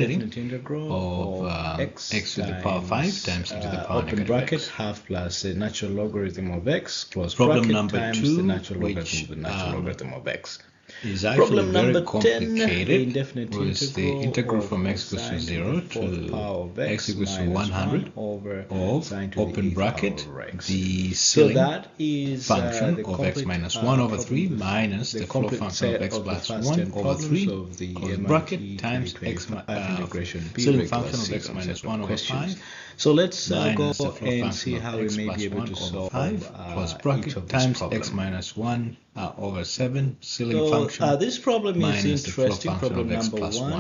infinity integral of x to the power 5 times e to the power open negative bracket x. half plus the natural logarithm of x close Problem bracket number times 2, the natural which logarithm of the natural logarithm of x. is actually Problem very number 10, complicated. the indefinite Was the integral from x equals to sine 0 to the to power of x equals to 100 over of sine to open the bracket power of x. the So ceiling that is function the of complete, x minus 1 over 3 problem, minus the floor complete function of set x of the plus first 1 10 over problems 3 of the close MIT bracket times ceiling function of x minus 1 over questions. 5 So let's go minus the floor and function see of how we x may plus be able 1 to over solve 5 close each bracket of this times problem. x minus 1 over 7 ceiling So function this problem is minus the floor interesting. function Problem of x number plus 1.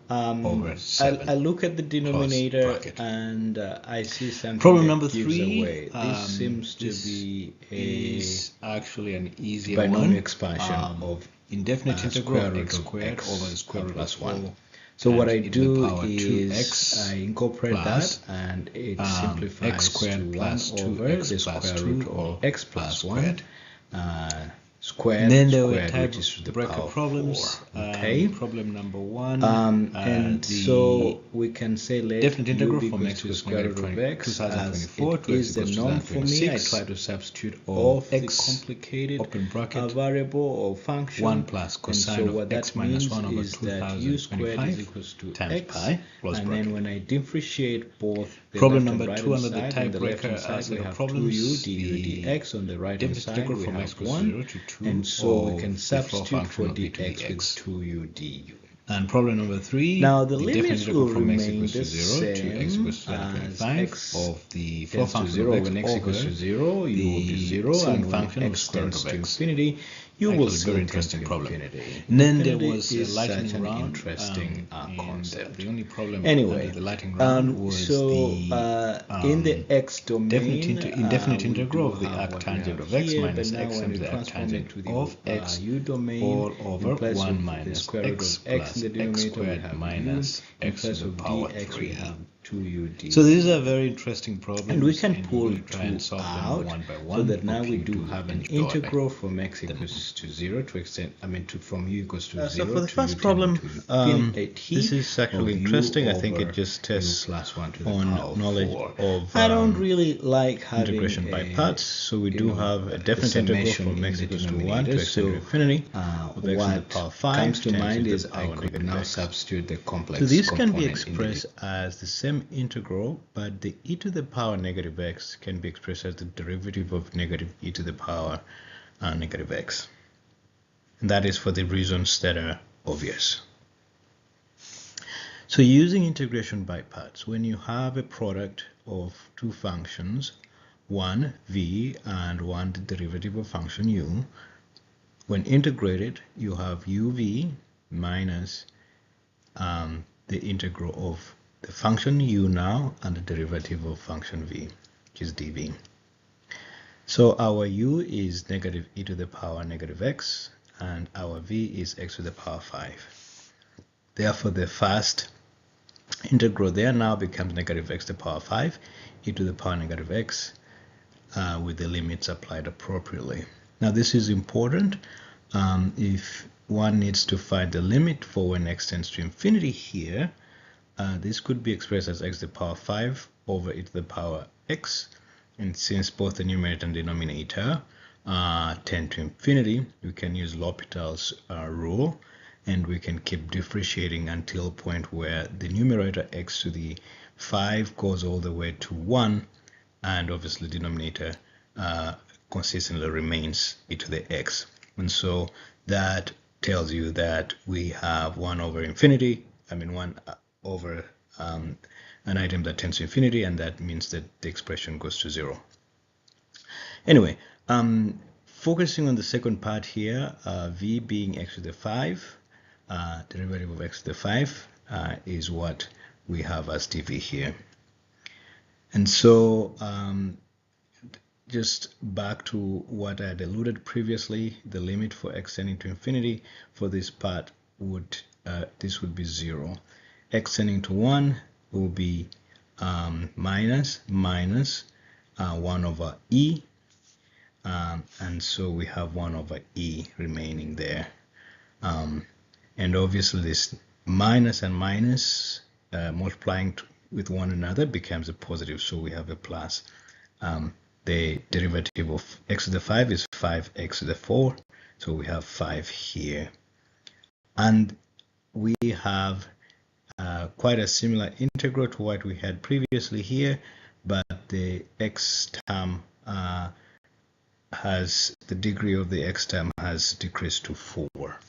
1 over 7 I look at the denominator bracket. and I see something Problem that number gives 3. away. This seems to be is actually an easier binomial one. expansion of Indefinite integral of x square root squared over the square root plus of 1. 4 So what I times e to the do power is 2x I incorporate plus, that and it x simplifies squared to 1 plus over 2x the plus square 2 root or of x plus 1 squared. squared, And then there were squared, type which is to the breaker power of problems. 4. Okay. Problem number 1. And so we can say let definite integral u from equals x to the equals square root of x 2024 as to it x is the equals to norm for me. I 2026 try to substitute of off the x complicated open bracket variable or function. 1 plus And cosine so of what x that minus means 1 over is that u squared is 2025 equals to times x, pi close and bracket. then when I differentiate both the Problem left number and right 2 hand under the side, on the left hand tiebreaker side we set of have problems. 2u du The dx, on the right hand definite side integral we from x have equals 1, 0 to 2 and so we of can the floor substitute for function of e to the dx with x. 2u du. And problem number 3. Now the definite limits integral will from x remain equals to the 0 to x same equals to as 25 x of the floor tends to function 0 of x when x equals over to 0, u will be 0, ceiling and when function of x square root tends of to x. infinity, you will Actually, still very tend interesting to problem. infinity. And then there Infinity was a is lightning such an round. interesting And concept. the only problem Anyway, under the lightning round was in the x domain, indefinite we integral do of the have what we arctangent have of x here, minus but now x when times we the transform it arctangent to the of x u domain, all over in place 1 of the minus square root x of x plus in the x denominator, we squared have minus u. In x to place the of power dx, 3. we have 2u du. So these are very interesting problems, And we can pull we're going to try and 2 solve out, them one by one. so that now Hope we you do have an enjoy integral from x equals to 0 to extend, from u equals to 0 so for the to first u problem, tending to infinity this is actually of u interesting. I think over it just u tests plus 1 to the on power of knowledge 4. of I don't really like having integration by parts. So we do have a the definite integral summation from in x the equals to 1 denominator. to x to the infinity of x to the What power 5 comes to times mind e to is the I power could negative now x. substitute the complex So this can be component expressed as the same integral, but the e to the power negative x can be expressed as the derivative of negative e to the power negative x. And that is for the reasons that are obvious. So using integration by parts, when you have a product of two functions, one v and one the derivative of function u, when integrated, you have uv minus the integral of the function u now and the derivative of function v, which is dv. So our u is negative e to the power negative x, and our v is x to the power 5. Therefore, the first integral there now becomes negative x to the power 5 e to the power negative x with the limits applied appropriately. Now this is important if one needs to find the limit for when x tends to infinity here. This could be expressed as x to the power 5 over e to the power x, and since both the numerator and denominator tend to infinity, we can use L'Hopital's rule, and we can keep differentiating until a point where the numerator x to the 5 goes all the way to 1, and obviously the denominator consistently remains e to the x. And so that tells you that we have 1 over infinity, 1 over an item that tends to infinity, and that means that the expression goes to 0. Anyway, focusing on the second part here, v being x to the 5, derivative of x to the 5 is what we have as dv here. And so just back to what I had alluded previously, the limit for x tending to infinity for this part would this would be 0. X tending to 1 will be minus 1 over e, and so we have 1 over e remaining there, and obviously this minus and minus multiplying with one another becomes a positive, so we have a plus. The derivative of x to the 5 is 5x to the 4, so we have 5 here. And we have quite a similar integral to what we had previously here, but the x term the degree of the x term has decreased to 4.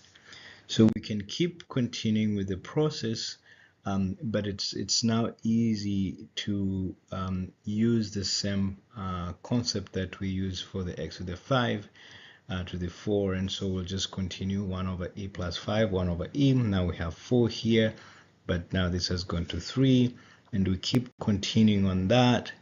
So we can keep continuing with the process, but it's now easy to use the same concept that we use for the x to the 5 to the 4, and so we'll just continue 1 over e plus 5, 1 over e. Now we have 4 here, but now this has gone to 3, and we keep continuing on that.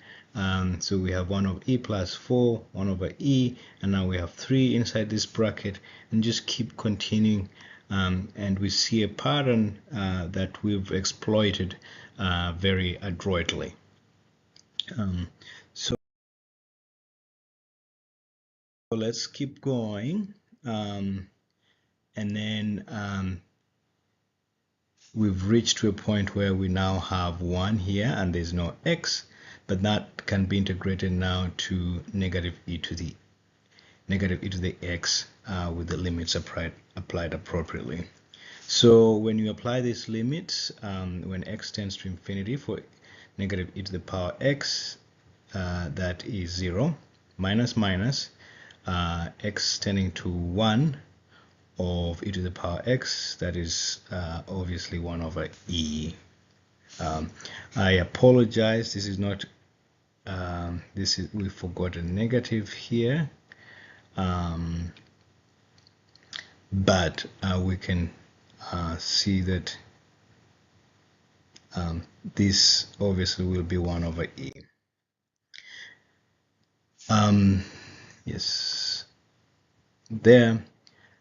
So we have 1 over e plus 4, 1 over e, and now we have 3 inside this bracket, and just keep continuing. And we see a pattern that we've exploited very adroitly. So let's keep going, and then we've reached to a point where we now have 1 here and there's no x, but that can be integrated now to negative e to the x with the limits applied appropriately. So when you apply these limits, when x tends to infinity for negative e to the power x, that is 0, minus minus x tending to 1 of e to the power x, that is obviously 1 over e. I apologize, this is not we forgot a negative here, but we can see that this obviously will be 1 over e. Yes, there.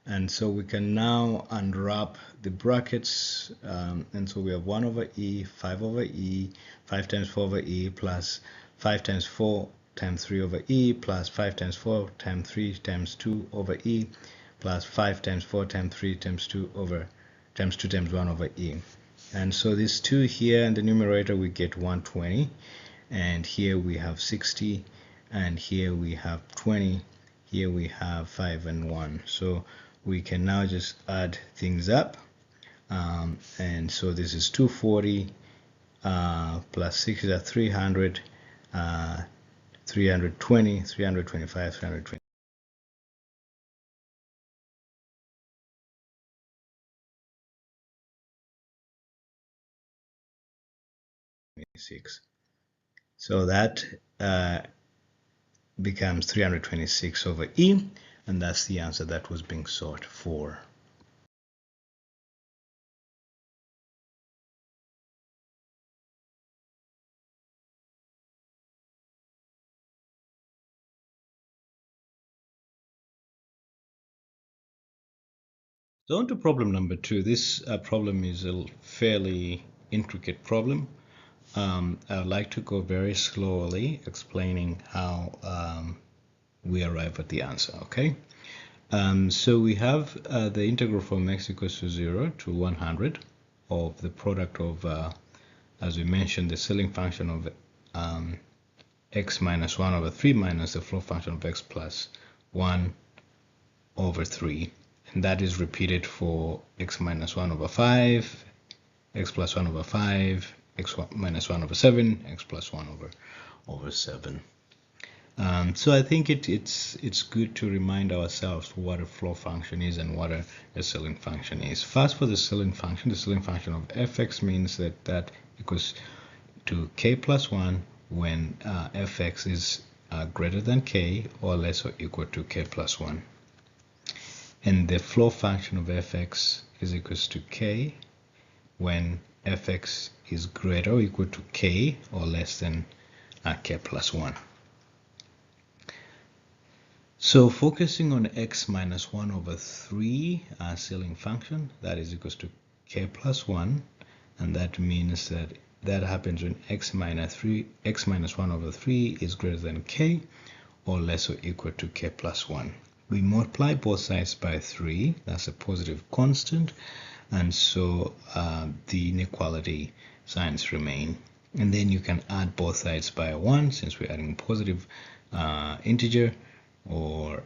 And so we can now unwrap the brackets, and so we have 1 over e, 5 over e, 5 times 4 over e, plus 5 times 4 times 3 over e, plus 5 times 4 times 3 times 2 over e, plus 5 times 4 times 3 times 2 times 2 times 1 over e. And so this 2 here in the numerator, we get 120, and here we have 60, and here we have 20, here we have 5 and 1. So we can now just add things up, and so this is 240 plus 6 is 300, 320, 325, 326. So that becomes 326 over e, and that's the answer that was being sought for. So on to problem number 2. This problem is a fairly intricate problem. I would like to go very slowly explaining how we arrive at the answer, okay? So we have the integral from x equals to 0 to 100 of the product of, as we mentioned, the ceiling function of x minus 1 over 3 minus the floor function of x plus 1 over 3. And that is repeated for x minus 1 over 5, x plus 1 over 5, x minus 1 over 7, x plus 1 over 7. So I think it's good to remind ourselves what a floor function is and what a ceiling function is. First, for the ceiling function of fx means that equals to k plus 1 when fx is greater than k or less or equal to k plus 1. And the floor function of fx is equals to k when fx is greater or equal to k or less than k plus 1. So focusing on x minus 1 over 3, our ceiling function, that is equals to k plus 1, and that means that happens when x minus 1 over 3 is greater than k or less or equal to k plus 1. We multiply both sides by 3, that's a positive constant, and so the inequality signs remain. And then you can add both sides by 1, since we're adding positive integer or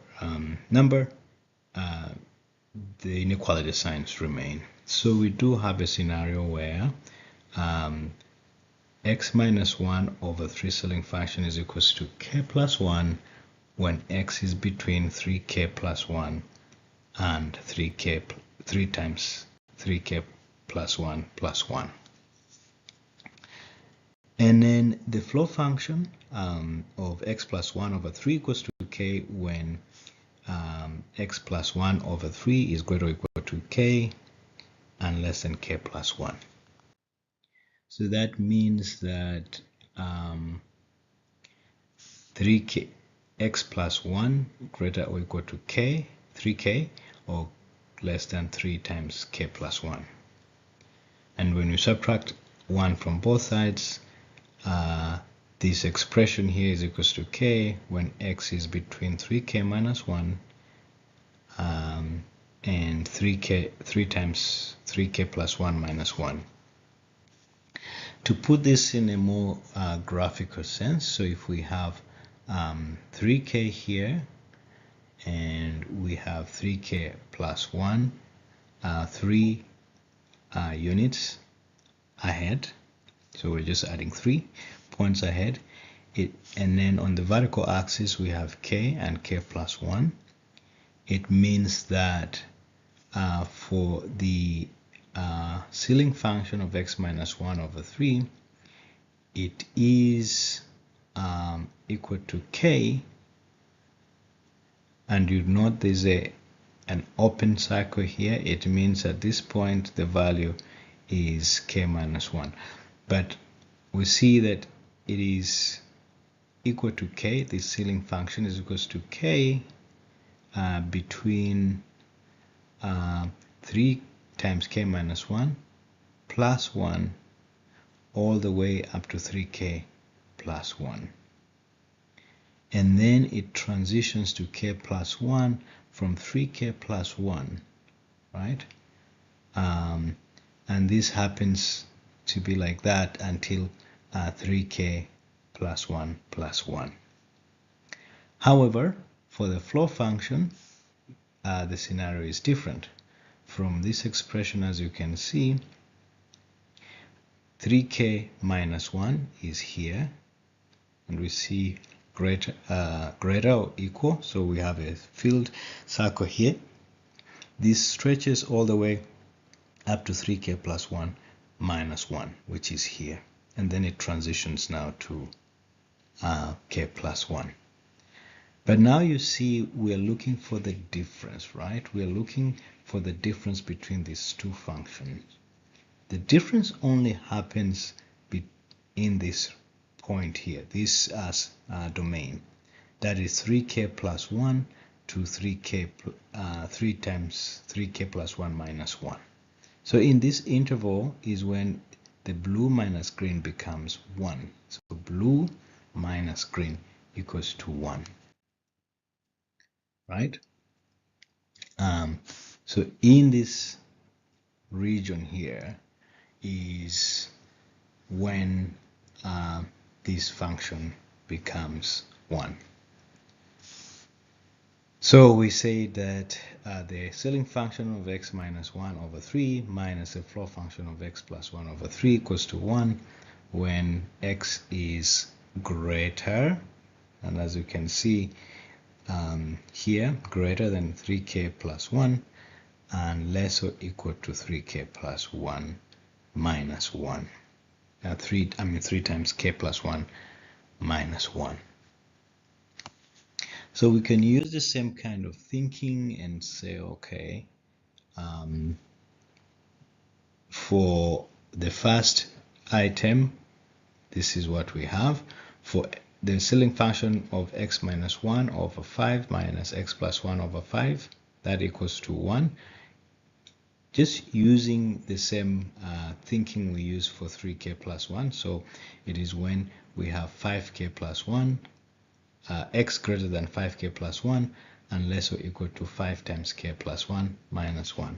number, the inequality signs remain. So we do have a scenario where x minus 1 over 3 ceiling function is equals to k plus 1 when x is between 3k plus 1 and 3 times 3k plus 1 plus 1. And then the floor function of x plus 1 over 3 equals to k when x plus 1 over 3 is greater or equal to k and less than k plus 1. So that means that 3k x plus 1 greater or equal to k, 3k, or less than 3 times k plus 1. And when you subtract 1 from both sides, this expression here is equals to k when x is between 3k minus 1 and 3 times 3k plus 1 minus 1. To put this in a more graphical sense, so if we have 3k here and we have 3k plus 1, 3 units ahead, so we're just adding 3 points ahead, and then on the vertical axis we have k and k plus 1. It means that for the ceiling function of x minus 1 over 3, it is equal to k, and you note there's an open circle here. It means at this point the value is k minus 1, but we see that it is equal to k. The ceiling function is equal to k between 3 times k minus 1 plus 1 all the way up to 3k plus 1. And then it transitions to k plus 1 from 3k plus 1, right? And this happens to be like that until 3k plus 1 plus 1. However, for the floor function, the scenario is different. From this expression, as you can see, 3k minus 1 is here, and we see greater or equal, so we have a filled circle here. This stretches all the way up to 3k plus 1 minus 1, which is here, and then it transitions now to k plus 1. But now you see we're looking for the difference, right? We're looking for the difference between these two functions. The difference only happens in this point here, this domain, that is 3k plus 1 to 3 times 3k plus 1 minus 1. So in this interval is when the blue minus green becomes 1. So blue minus green equals to 1, right? So in this region here is when this function becomes 1. So we say that the ceiling function of x minus 1 over 3 minus the floor function of x plus 1 over 3 equals to 1 when x is greater, and as you can see here, greater than 3k plus 1 and less or equal to 3k plus 1 minus 1. 3 times k plus 1 minus 1. So we can use the same kind of thinking and say, okay, for the first item, this is what we have. For the ceiling function of x minus 1 over 5 minus x plus 1 over 5, that equals to 1. Just using the same thinking we use for 3k plus 1. So it is when we have 5k plus 1, x greater than 5k plus 1 and less or equal to 5 times k plus 1 minus 1.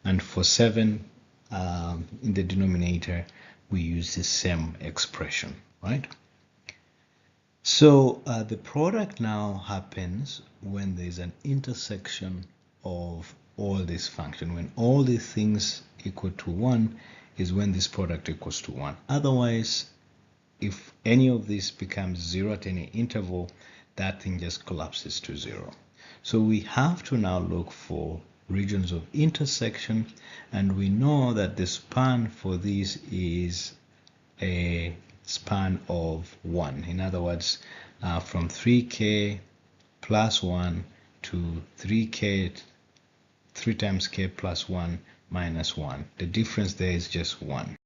And for 7 in the denominator, we use the same expression, right? So the product now happens when there's an intersection of all these functions. When all these things equal to 1 is when this product equals to 1. Otherwise, if any of this becomes 0 at any interval, that thing just collapses to 0. So we have to now look for regions of intersection, and we know that the span for this is a span of 1. In other words, from 3k plus 1 to 3k, 3 times k plus 1 minus 1. The difference there is just 1.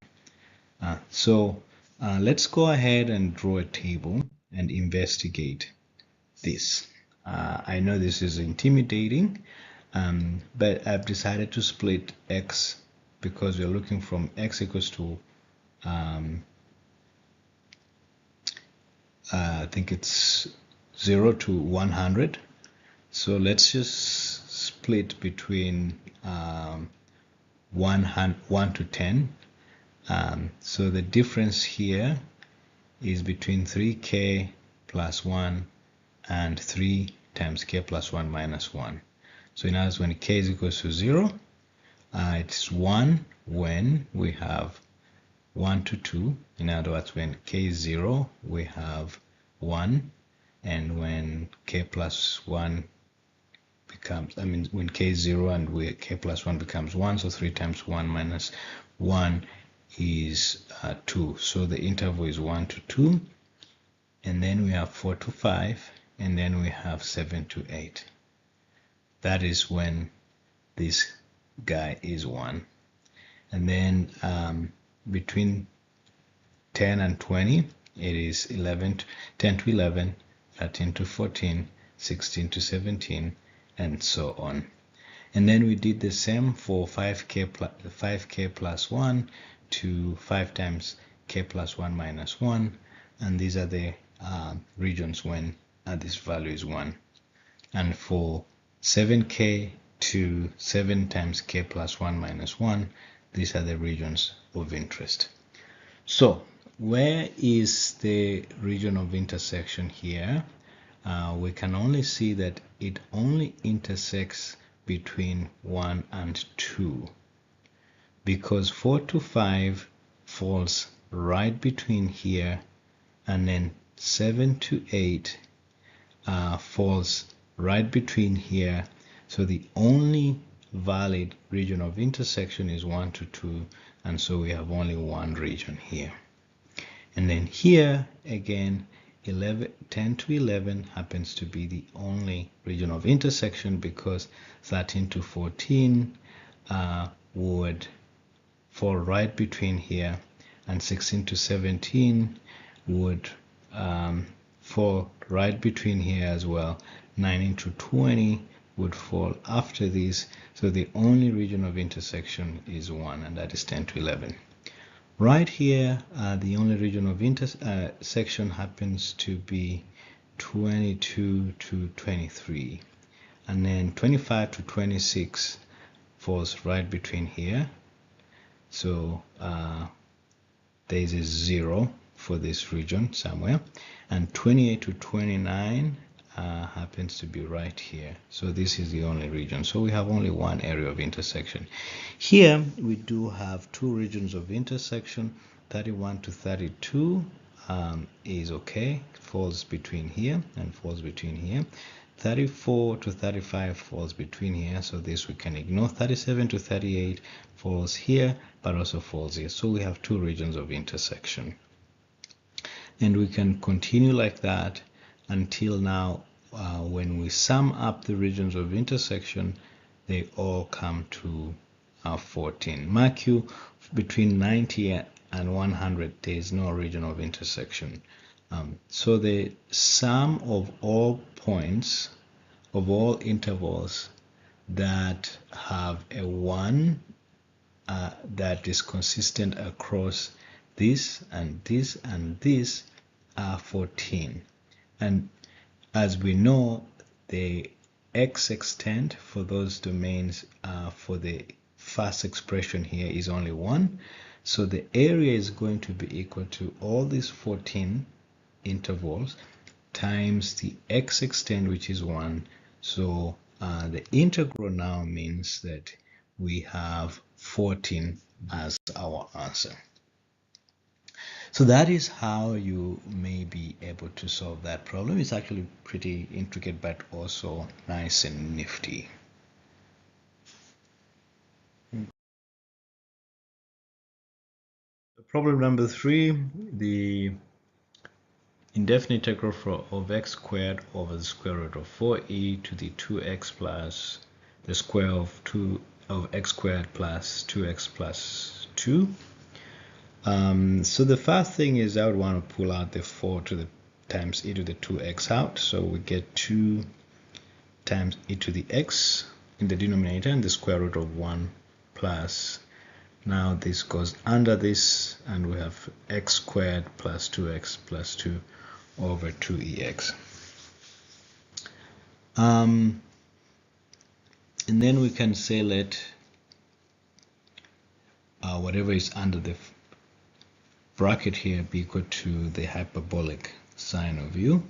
So let's go ahead and draw a table and investigate this. I know this is intimidating, but I've decided to split x because we're looking from x equals to I think it's 0 to 100. So let's just split between 1 to 10. So the difference here is between 3k plus 1 and 3 times k plus 1 minus 1. So in other words, when k is equal to 0, it's 1 when we have 1 to 2. In other words, when k is 0, we have 1. And when k plus 1 becomes, when k is 0 and k plus 1 becomes 1, so 3 times 1 minus 1 is 2. So the interval is 1 to 2. And then we have 4 to 5. And then we have 7 to 8. That is when this guy is 1. And then between 10 and 20, it is 10 to 11, 13 to 14, 16 to 17, and so on. And then we did the same for 5k plus 1 to 5 times k plus 1 minus 1. And these are the regions when this value is 1. And for 7k to 7 times k plus 1 minus 1, these are the regions of interest. So where is the region of intersection here? We can only see that it only intersects between 1 and 2, because 4 to 5 falls right between here, and then 7 to 8 falls right between here. So the only valid region of intersection is 1 to 2, and so we have only one region here. And then here again, 10 to 11 happens to be the only region of intersection, because 13 to 14 would fall right between here, and 16 to 17 would fall right between here as well. 19 to 20 would fall after this. So the only region of intersection is 1, and that is 10 to 11. Right here, the only region of intersection happens to be 22 to 23. And then 25 to 26 falls right between here. So there is a 0 for this region somewhere. And 28 to 29 happens to be right here. So this is the only region. So we have only one area of intersection. Here we do have two regions of intersection. 31 to 32 is okay. It falls between here and falls between here. 34 to 35 falls between here, so this we can ignore. 37 to 38 falls here, but also falls here. So we have two regions of intersection. And we can continue like that until now, when we sum up the regions of intersection, they all come to 14. Mark you, between 90 and 100, there is no region of intersection. So the sum of all points, of all intervals that have a 1 that is consistent across this and this and this are 14. And as we know, the x extent for those domains for the first expression here is only 1. So the area is going to be equal to all these 14 intervals times the x extent, which is 1. So the integral now means that we have 14 as our answer. So that is how you may be able to solve that problem. It's actually pretty intricate, but also nice and nifty. Problem number 3, the indefinite integral of x squared over the square root of 4e to the 2x plus the square of x squared plus 2x plus 2. So the first thing is I would want to pull out the 4 to the times e to the 2x out. So we get 2 times e to the x in the denominator and the square root of 1 plus, now this goes under this and we have x squared plus 2x plus 2 over 2ex. And then we can say let whatever is under the bracket here be equal to the hyperbolic sine of u,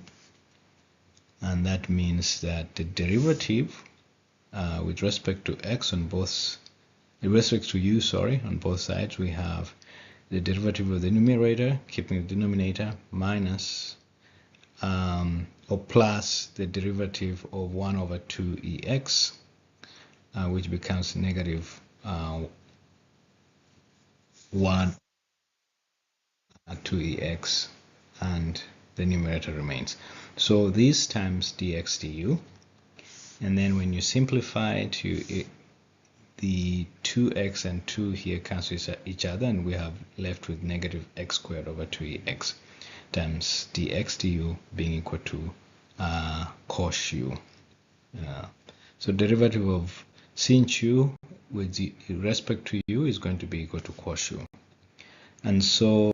and that means that the derivative with respect to x on both, with respect to u, sorry, on both sides, we have the derivative of the numerator, keeping the denominator, minus or plus the derivative of 1 over 2ex, which becomes negative 1 2ex, and the numerator remains. So this times dx du, and then when you simplify it, the 2x and 2 here cancel each other, and we have left with negative x squared over 2ex times dx du being equal to cos u. So derivative of sin u with respect to u is going to be equal to cos u. And so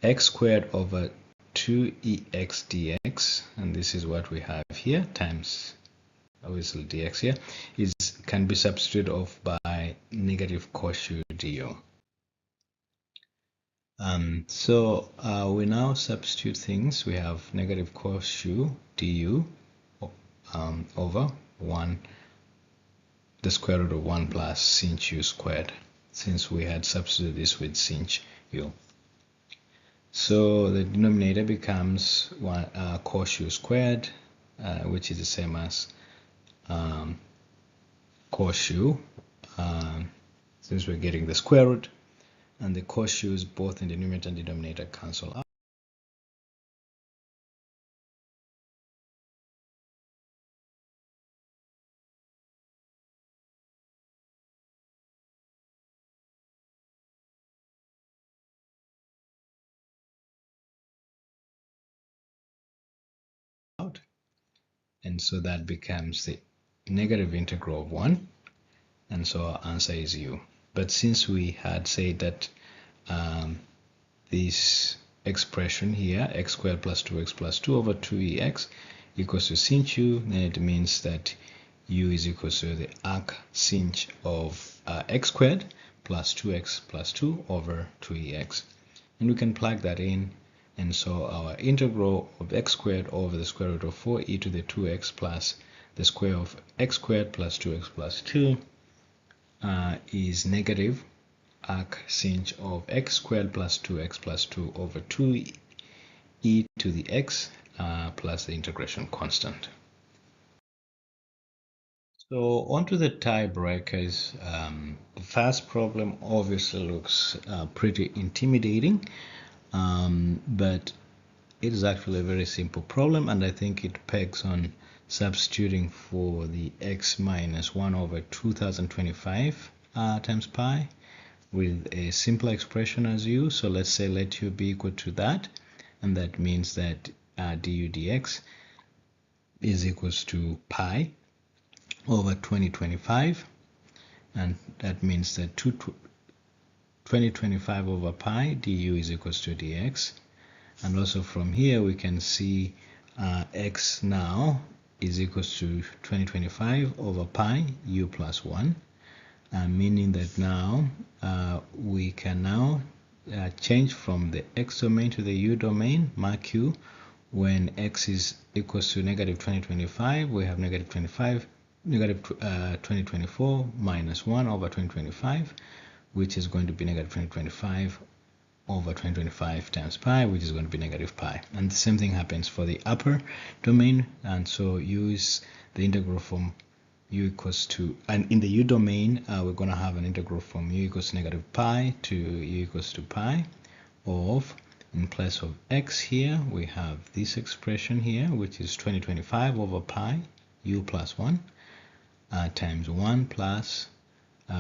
x squared over 2ex dx, and this is what we have here, times obviously dx here, can be substituted off by negative cos u du. So we now substitute things. We have negative cos u du over 1, the square root of 1 plus sin u squared, since we had substituted this with sin u. So the denominator becomes 1 cos u squared, which is the same as cos u, since we're getting the square root, and the cos u's both in the numerator and denominator cancel out. And so that becomes the negative integral of 1, and so our answer is u. But since we had said that this expression here, x squared plus 2x plus 2 over 2ex equals to sin u, then it means that u is equal to the arc sin of x squared plus 2x plus 2 over 2ex. And we can plug that in, and so our integral of x squared over the square root of 4e to the 2x plus the square of x squared plus 2x plus 2 is negative arc sin of x squared plus 2x plus 2 over 2e to the x plus the integration constant. So on to the tiebreakers. The first problem obviously looks pretty intimidating, but it is actually a very simple problem, and I think it pegs on substituting for the x minus 1 over 2025 times pi with a simpler expression as u. So let's say let u be equal to that, and that means that du dx is equals to pi over 2025, and that means that 2025 over pi du is equals to dx. And also from here we can see x now is equals to 2025 over pi u plus 1, meaning that now we can now change from the x domain to the u domain. Mark u, when x is equals to negative 2025, we have negative 2024 minus 1 over 2025, which is going to be negative 2025 over 2025 times pi, which is going to be negative pi. And the same thing happens for the upper domain, and so use the integral from u equals to, and in the u domain we're going to have an integral from u equals to negative pi to u equals to pi of, in place of x here we have this expression here, which is 2025 over pi u plus 1 times 1 plus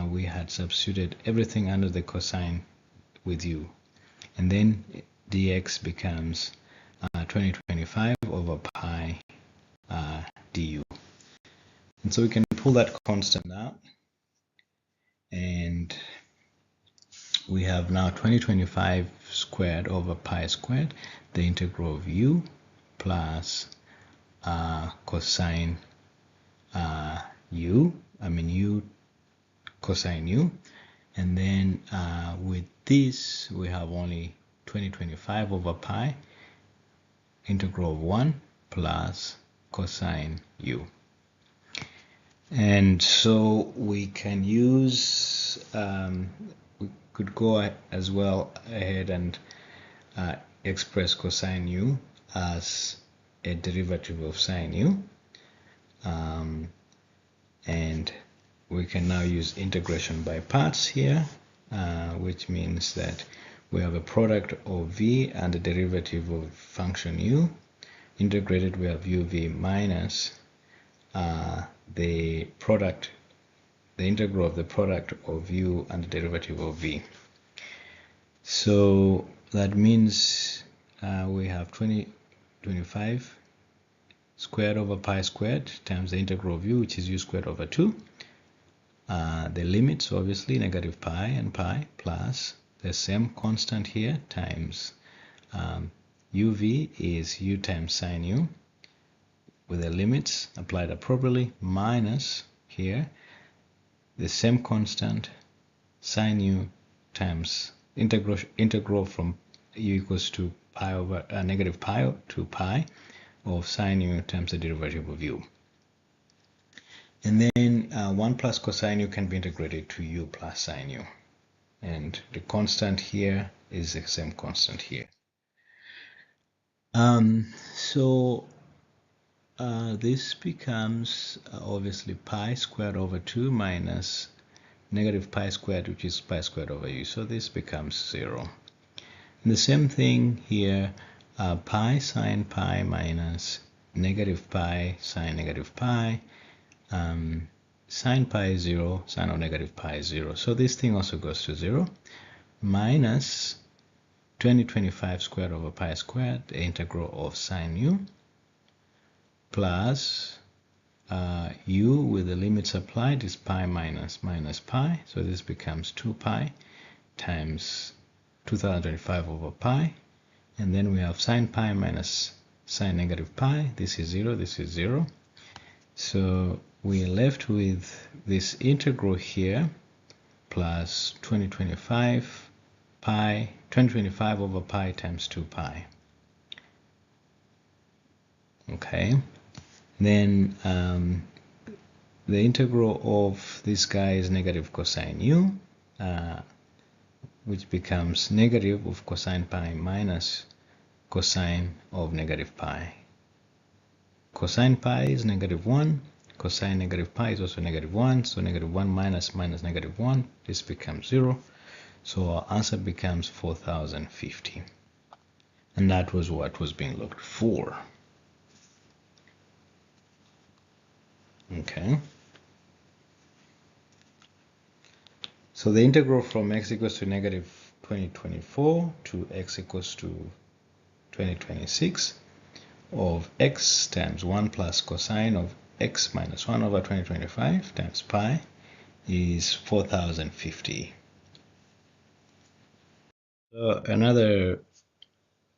we had substituted everything under the cosine with u, and then dx becomes 2025 over pi du. And so we can pull that constant out, and we have now 2025 squared over pi squared, the integral of u plus cosine u cosine u, and then with this we have only 2025 over pi integral of 1 plus cosine u. And so we can use, we could go as well ahead and express cosine u as a derivative of sine u, and we can now use integration by parts here, which means that we have a product of v and a derivative of function u. Integrated, we have uv minus the integral of the product of u and the derivative of v. So that means we have 2025 squared over pi squared times the integral of u, which is u squared over 2. The limits, obviously, negative pi and pi, plus the same constant here times uv is u times sine u, with the limits applied appropriately, minus here the same constant sine u times integral from u equals to pi over negative pi to pi of sine u times the derivative of u. And then 1 plus cosine u can be integrated to u plus sine u, and the constant here is the same constant here. This becomes obviously pi squared over 2 minus negative pi squared, which is pi squared over u. So this becomes 0. And the same thing here, pi sine pi minus negative pi sine negative pi. Sine pi is 0, sine of negative pi is 0. So this thing also goes to 0. Minus 2025 squared over pi squared, the integral of sine u, plus u with the limits applied is pi minus pi, so this becomes 2 pi times 2025 over pi, and then we have sine pi minus sine negative pi. This is 0, this is 0, so we are left with this integral here plus 2025 over pi times 2 pi. Okay, then the integral of this guy is negative cosine u, which becomes negative of cosine pi minus cosine of negative pi. Cosine pi is negative 1, cosine negative pi is also negative 1, so negative 1 minus negative 1, this becomes 0. So our answer becomes 4050. And that was what was being looked for. Okay. So the integral from x equals to negative 2024 to x equals to 2026 of x times 1 plus cosine of x minus 1 over 2025 times pi is 4050. Another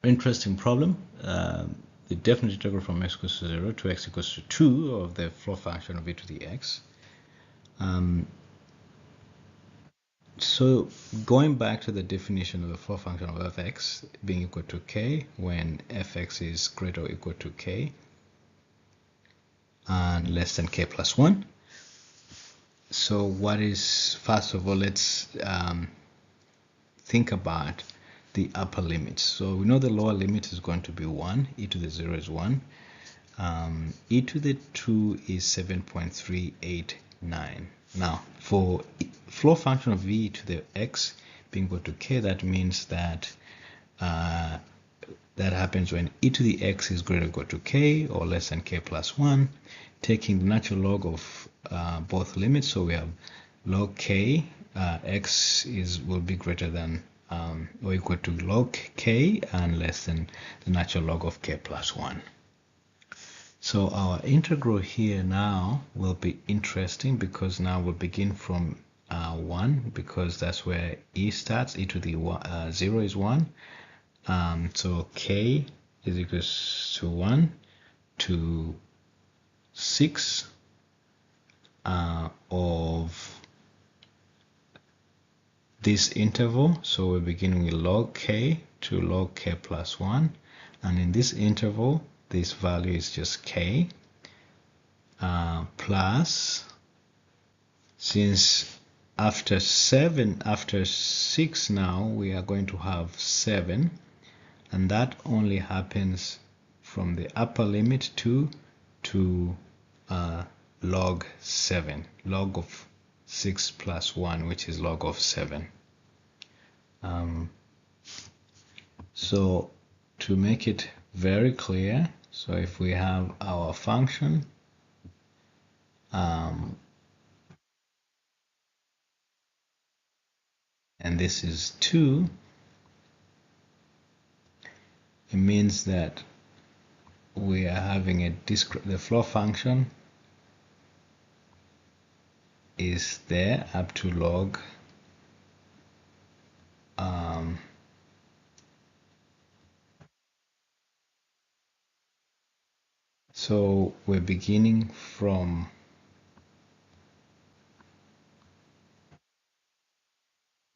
interesting problem, the definite integral from x equals to 0 to x equals to 2 of the floor function of e to the x. So going back to the definition of the floor function of fx being equal to k when fx is greater or equal to k and less than k plus 1. So what is, first of all, let's think about the upper limits. So we know the lower limit is going to be 1, e to the 0 is 1, e to the 2 is 7.389. Now, for floor function of v to the x being equal to k, that means that that happens when e to the x is greater or equal to k or less than k plus 1, taking the natural log of both limits. So we have log k, x will be greater than or equal to log k and less than the natural log of k plus 1. So our integral here now will be interesting because now we'll begin from 1 because that's where e starts. E to the 0 is 1. So k is equal to 1 to 6 of this interval. So we're beginning with log k to log k plus 1. And in this interval, this value is just k plus, since after 6 now we are going to have 7, and that only happens from the upper limit 2 to log 7, log of 6 plus 1, which is log of 7. So to make it very clear, so if we have our function and this is 2, it means that we are having the floor function is there up to log so we're beginning from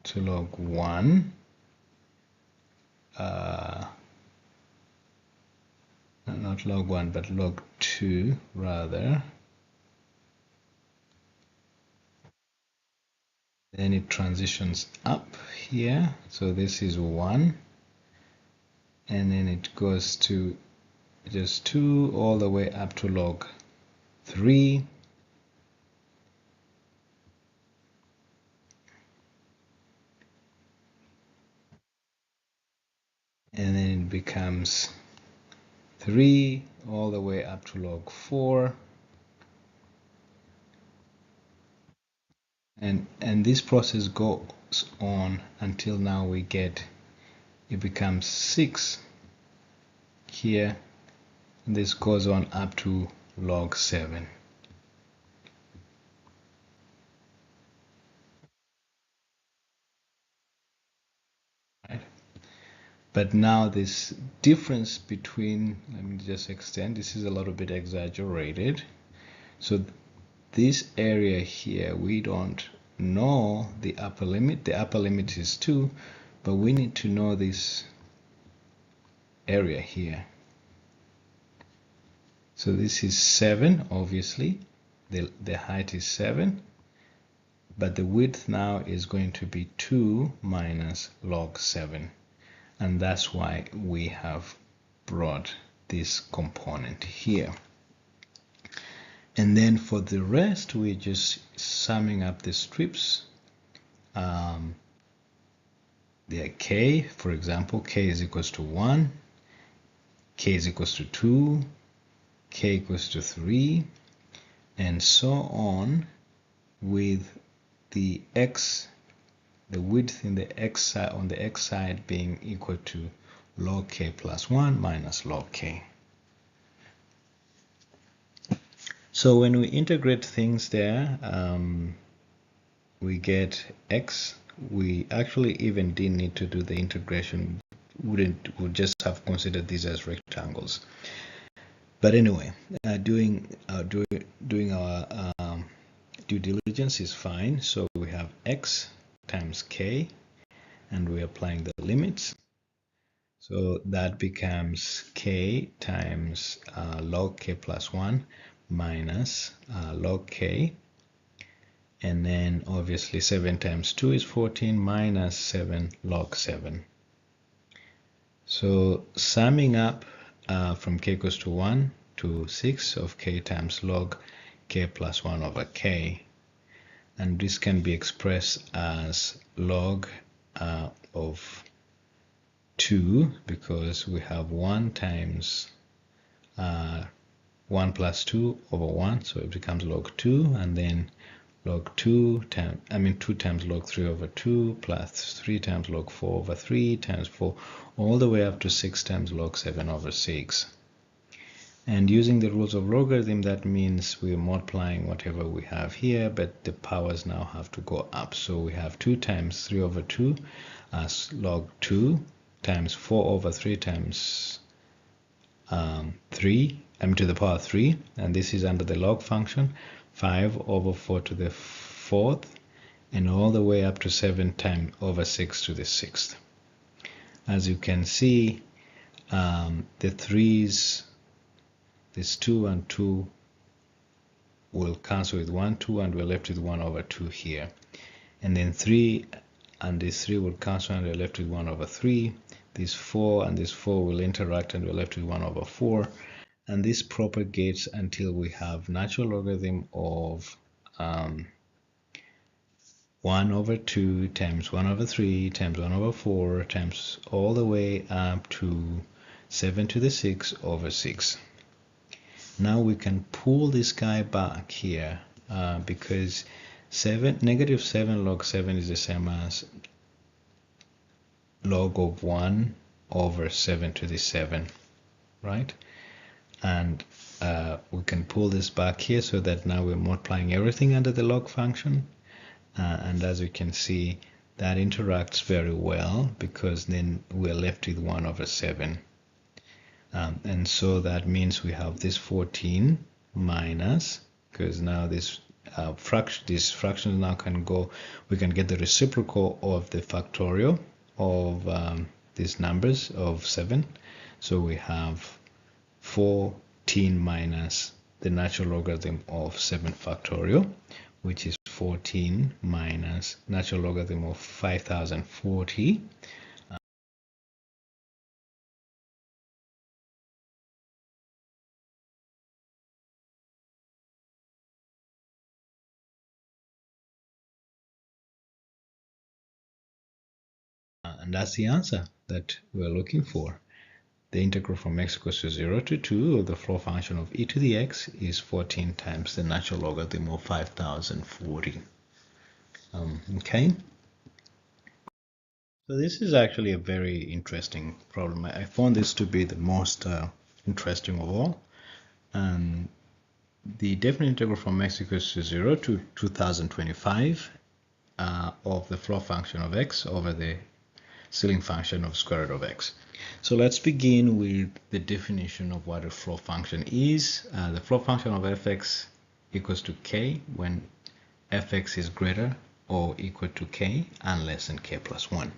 to log 1, not log 1 but log 2 rather, then it transitions up here, so this is 1, and then it goes to just 2 all the way up to log 3, and then it becomes 3 all the way up to log 4, and this process goes on until now it becomes 6 here, and this goes on up to log 7. Right? But now this difference between, let me just extend, this is a little bit exaggerated. So this area here, we don't know the upper limit. The upper limit is 2, but we need to know this area here. So this is 7, obviously. The height is 7, but the width now is going to be 2 minus log 7. And that's why we have brought this component here. And then for the rest, we're just summing up the strips. There k, for example, k is equals to 1, k is equals to 2, k equals to 3, and so on, with the x, the width in the x side, on the x side being equal to log k plus 1 minus log k. So when we integrate things there, we get x. We actually even didn't need to do the integration. We'd just have considered these as rectangles. But anyway, doing our due diligence is fine. So we have x times k, and we're applying the limits. So that becomes k times log k plus 1 minus log k. And then obviously 7 times 2 is 14 minus 7 log 7. So summing up from k equals to 1 to 6 of k times log k plus 1 over k. And this can be expressed as log of 2, because we have 1 times 1 plus 2 over 1, so it becomes log 2, and then log 2 times, 2 times log 3 over 2 plus 3 times log 4 over 3 times 4, all the way up to 6 times log 7 over 6. And using the rules of logarithm, that means we're multiplying whatever we have here, but the powers now have to go up. So we have 2 times 3 over 2 as log 2 times 4 over 3 times 3, to the power 3, and this is under the log function, 5 over 4 to the 4th, and all the way up to 7 times over 6 to the 6th. As you can see, the 3's, this 2 and 2 will cancel with 1, 2, and we're left with 1 over 2 here. And then 3 and this 3 will cancel, and we're left with 1 over 3. This 4 and this 4 will interact, and we're left with 1 over 4. And this propagates until we have natural logarithm of 1 over 2 times 1 over 3 times 1 over 4 times all the way up to 7 to the 6 over 6. Now we can pull this guy back here because negative 7 log 7 is the same as log of 1 over 7 to the 7, right? And we can pull this back here so that now we're multiplying everything under the log function. And as you can see, that interacts very well, because then we're left with 1 over 7. And so that means we have this 14 minus, because now this fractions now can go, we can get the reciprocal of the factorial of these numbers of 7. So we have 14 minus the natural logarithm of 7 factorial, which is 14 minus natural logarithm of 5040. And that's the answer that we're looking for. The integral from x equals to 0 to 2 of the floor function of e to the x is 14 times the natural logarithm of 5040. Okay. So this is actually a very interesting problem. I found this to be the most interesting of all. And the definite integral from x equals to 0 to 2025 of the floor function of x over the ceiling function of square root of x. So let's begin with the definition of what a floor function is. The floor function of fx equals to k when fx is greater or equal to k and less than k plus 1.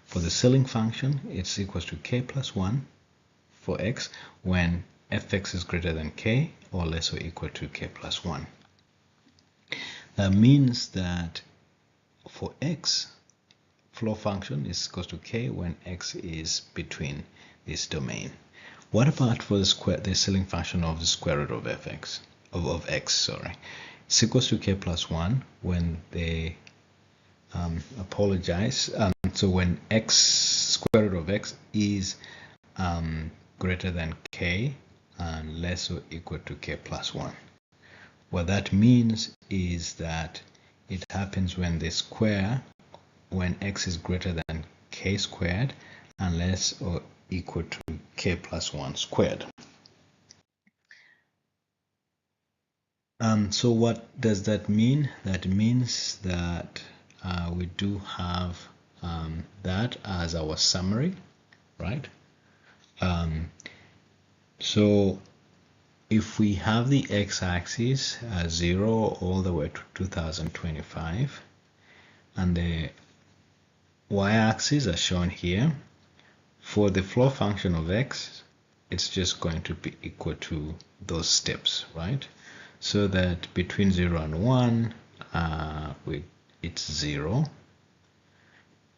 For the ceiling function, it's equals to k plus 1 for x when fx is greater than k or less or equal to k plus 1. That means that for x, floor function is equal to k when x is between this domain. What about for the ceiling function of the square root of fx of x? Sorry, it's equals to k plus 1 when they so when x square root of x is greater than k and less or equal to k plus 1. What that means is that it happens when x is greater than k squared and less or equal to k plus 1 squared. So what does that mean? That means that we do have that as our summary, right? So if we have the x-axis 0 all the way to 2025, and the y-axis are shown here. For the floor function of x, it's just going to be equal to those steps, right? So that between 0 and 1, it's 0.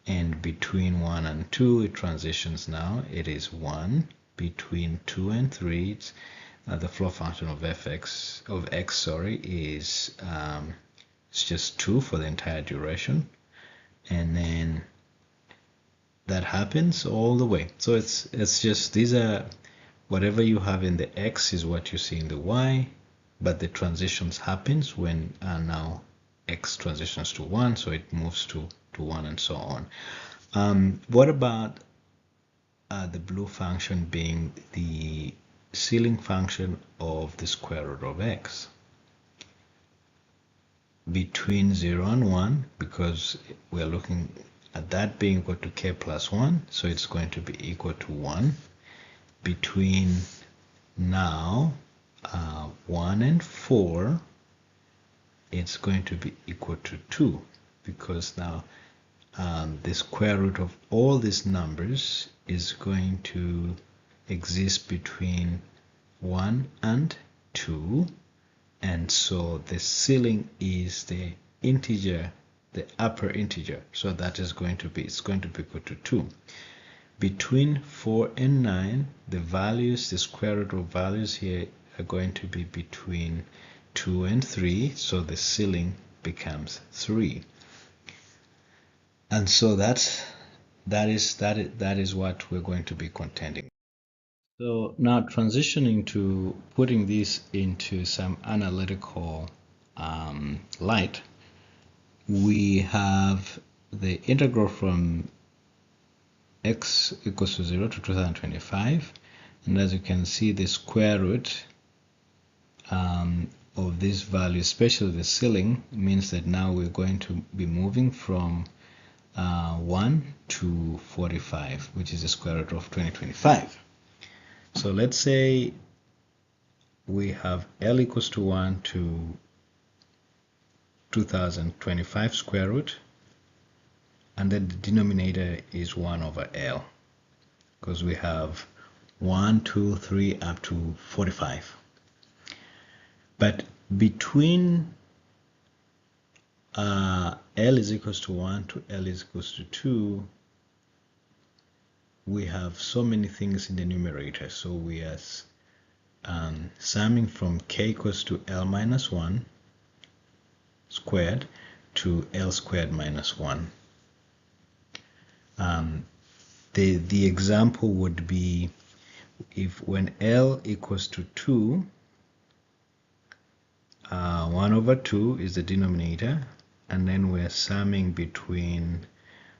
And between 1 and 2, it transitions now. It is 1. Between 2 and 3, it's, the floor function of x, is it's just 2 for the entire duration. And then that happens all the way. So it's just, these are, whatever you have in the x is what you see in the y, but the transitions happens when now x transitions to 1, so it moves to 1 and so on. What about the blue function being the ceiling function of the square root of x? Between 0 and 1, because we're looking at that being equal to k plus 1, so it's going to be equal to 1. Between now 1 and 4, it's going to be equal to 2, because now the square root of all these numbers is going to exist between 1 and 2, and so the ceiling is the integer, the upper integer, so that is going to be, it's going to be equal to 2. Between 4 and 9, the values, the square root of values here are going to be between 2 and 3, so the ceiling becomes 3. And so that is what we're going to be contending. So now transitioning to putting this into some analytical light, we have the integral from x equals to 0 to 2025, and as you can see, the square root of this value, especially the ceiling, means that now we're going to be moving from 1 to 45, which is the square root of 2025. So let's say we have L equals to 1 to 2025 square root, and then the denominator is 1 over L, because we have 1, 2, 3 up to 45. But between L is equals to 1 to L is equals to 2, we have so many things in the numerator. So we are summing from k equals to L minus 1 squared to L squared minus 1. The example would be if when L equals to 2, 1 over 2 is the denominator, and then we're summing between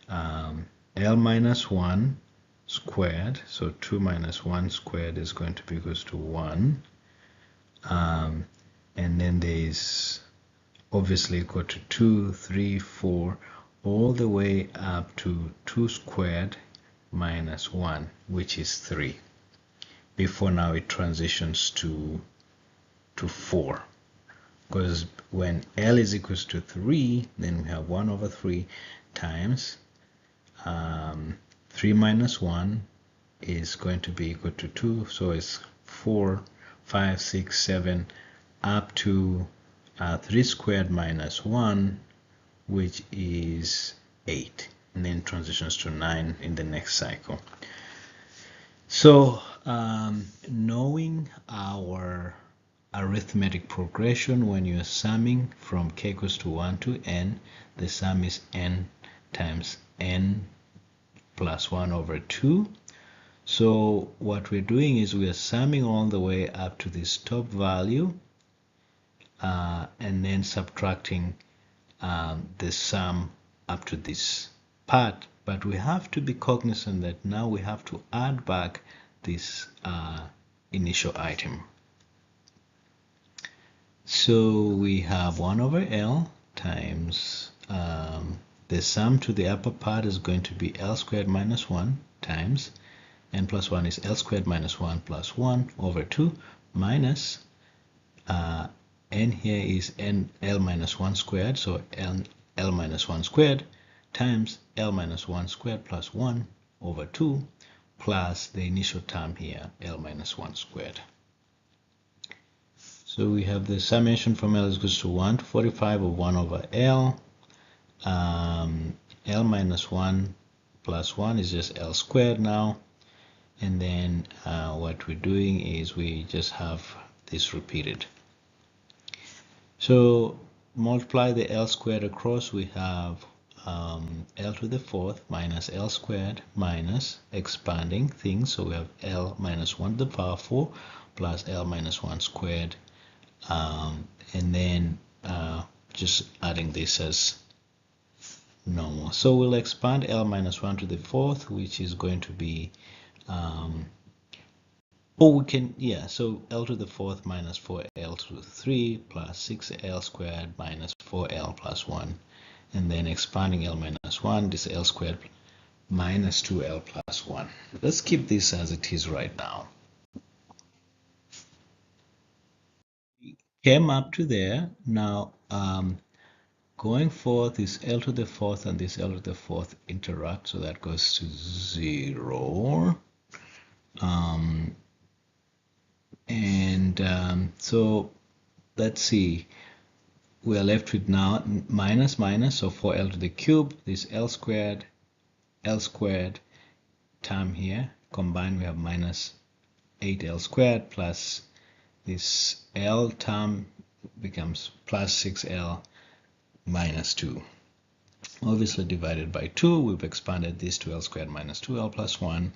L minus 1 squared, so 2 minus 1 squared is going to be equals to 1, and then there's obviously equal to 2, 3, 4, all the way up to 2 squared minus 1, which is 3, before now it transitions to 4. Because when L is equals to 3, then we have 1 over 3 times 3 minus 1 is going to be equal to 2, so it's 4, 5, 6, 7, up to 3 squared minus 1, which is 8, and then transitions to 9 in the next cycle. So knowing our arithmetic progression, when you're summing from k equals to 1 to n, the sum is n times n plus 1 over 2. So what we're doing is we are summing all the way up to this top value, and then subtracting the sum up to this part. But we have to be cognizant that now we have to add back this initial item. So we have 1 over L times the sum to the upper part is going to be L squared minus 1 times n plus 1 is L squared minus 1 plus 1 over 2 minus n here is L minus 1 squared, so L minus 1 squared times L minus 1 squared plus 1 over 2 plus the initial term here, L minus 1 squared. So we have the summation from L is equals to 1 to 45 of 1 over L. L minus 1 plus 1 is just L squared now. And then what we're doing is we just have this repeated. So multiply the L squared across, we have L to the fourth minus L squared minus expanding things. So we have L minus 1 to the power 4 plus L minus 1 squared. And then just adding this as normal. So we'll expand L minus 1 to the fourth, which is going to be so L to the fourth minus 4L to the 3 plus 6L squared minus 4L plus 1. And then expanding L minus 1, this L squared minus 2L plus 1. Let's keep this as it is right now. We came up to there. Now, going forth, this L to the fourth and this L to the fourth interact, so that goes to 0. So let's see, we are left with now minus minus, so 4L to the cube, this L squared term here, combined we have minus 8L squared plus this L term becomes plus 6L minus 2. Obviously divided by 2, we've expanded this to L squared minus 2L plus 1.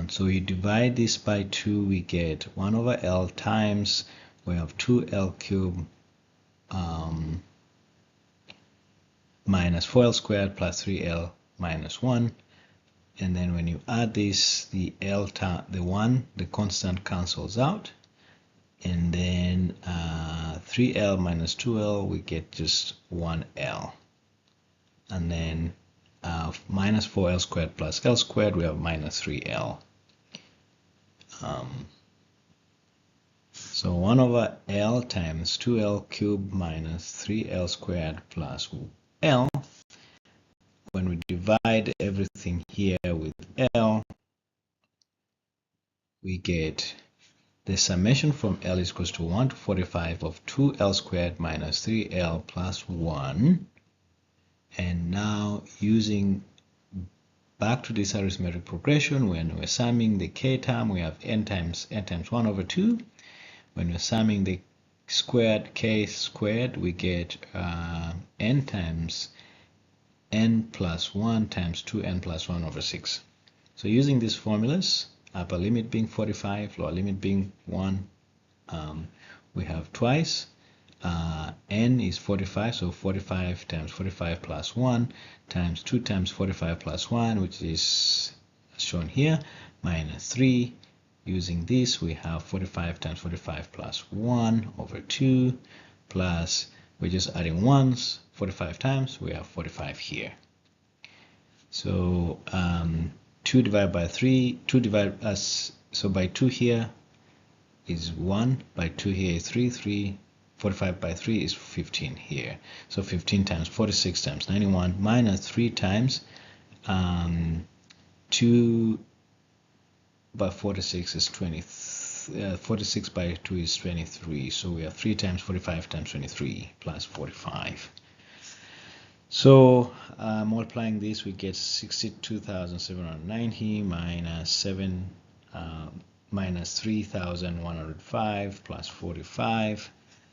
So you divide this by 2, we get 1 over L times, we have 2L cubed minus 4L squared plus 3L minus 1. And then when you add this, the the constant cancels out. And then 3L minus 2L, we get just 1L. And then minus 4L squared plus L squared, we have minus 3L. So 1 over L times 2L cubed minus 3L squared plus L. When we divide everything here with L, we get the summation from L is equals to 1 to 45 of 2L squared minus 3L plus 1. And now using back to this arithmetic progression, when we're summing the k term, we have n times 1 over 2. When we're summing the squared k squared, we get n times n plus 1 times 2n plus 1 over 6. So using these formulas, upper limit being 45, lower limit being 1, we have twice. N is 45, so 45 times 45 plus 1 times 2 times 45 plus 1, which is shown here, minus 3. Using this, we have 45 times 45 plus 1 over 2, plus, we're just adding ones, 45 times, we have 45 here. So 2 divided by 3, 2 divided as, so by 2 here is 1, by 2 here is 3, 45 by 3 is 15 here. So 15 times 46 times 91 minus 3 times 2 by 46 is 20. 46 by 2 is 23. So we have 3 times 45 times 23 plus 45. So multiplying this, we get 62,790 minus 3,105 plus 45.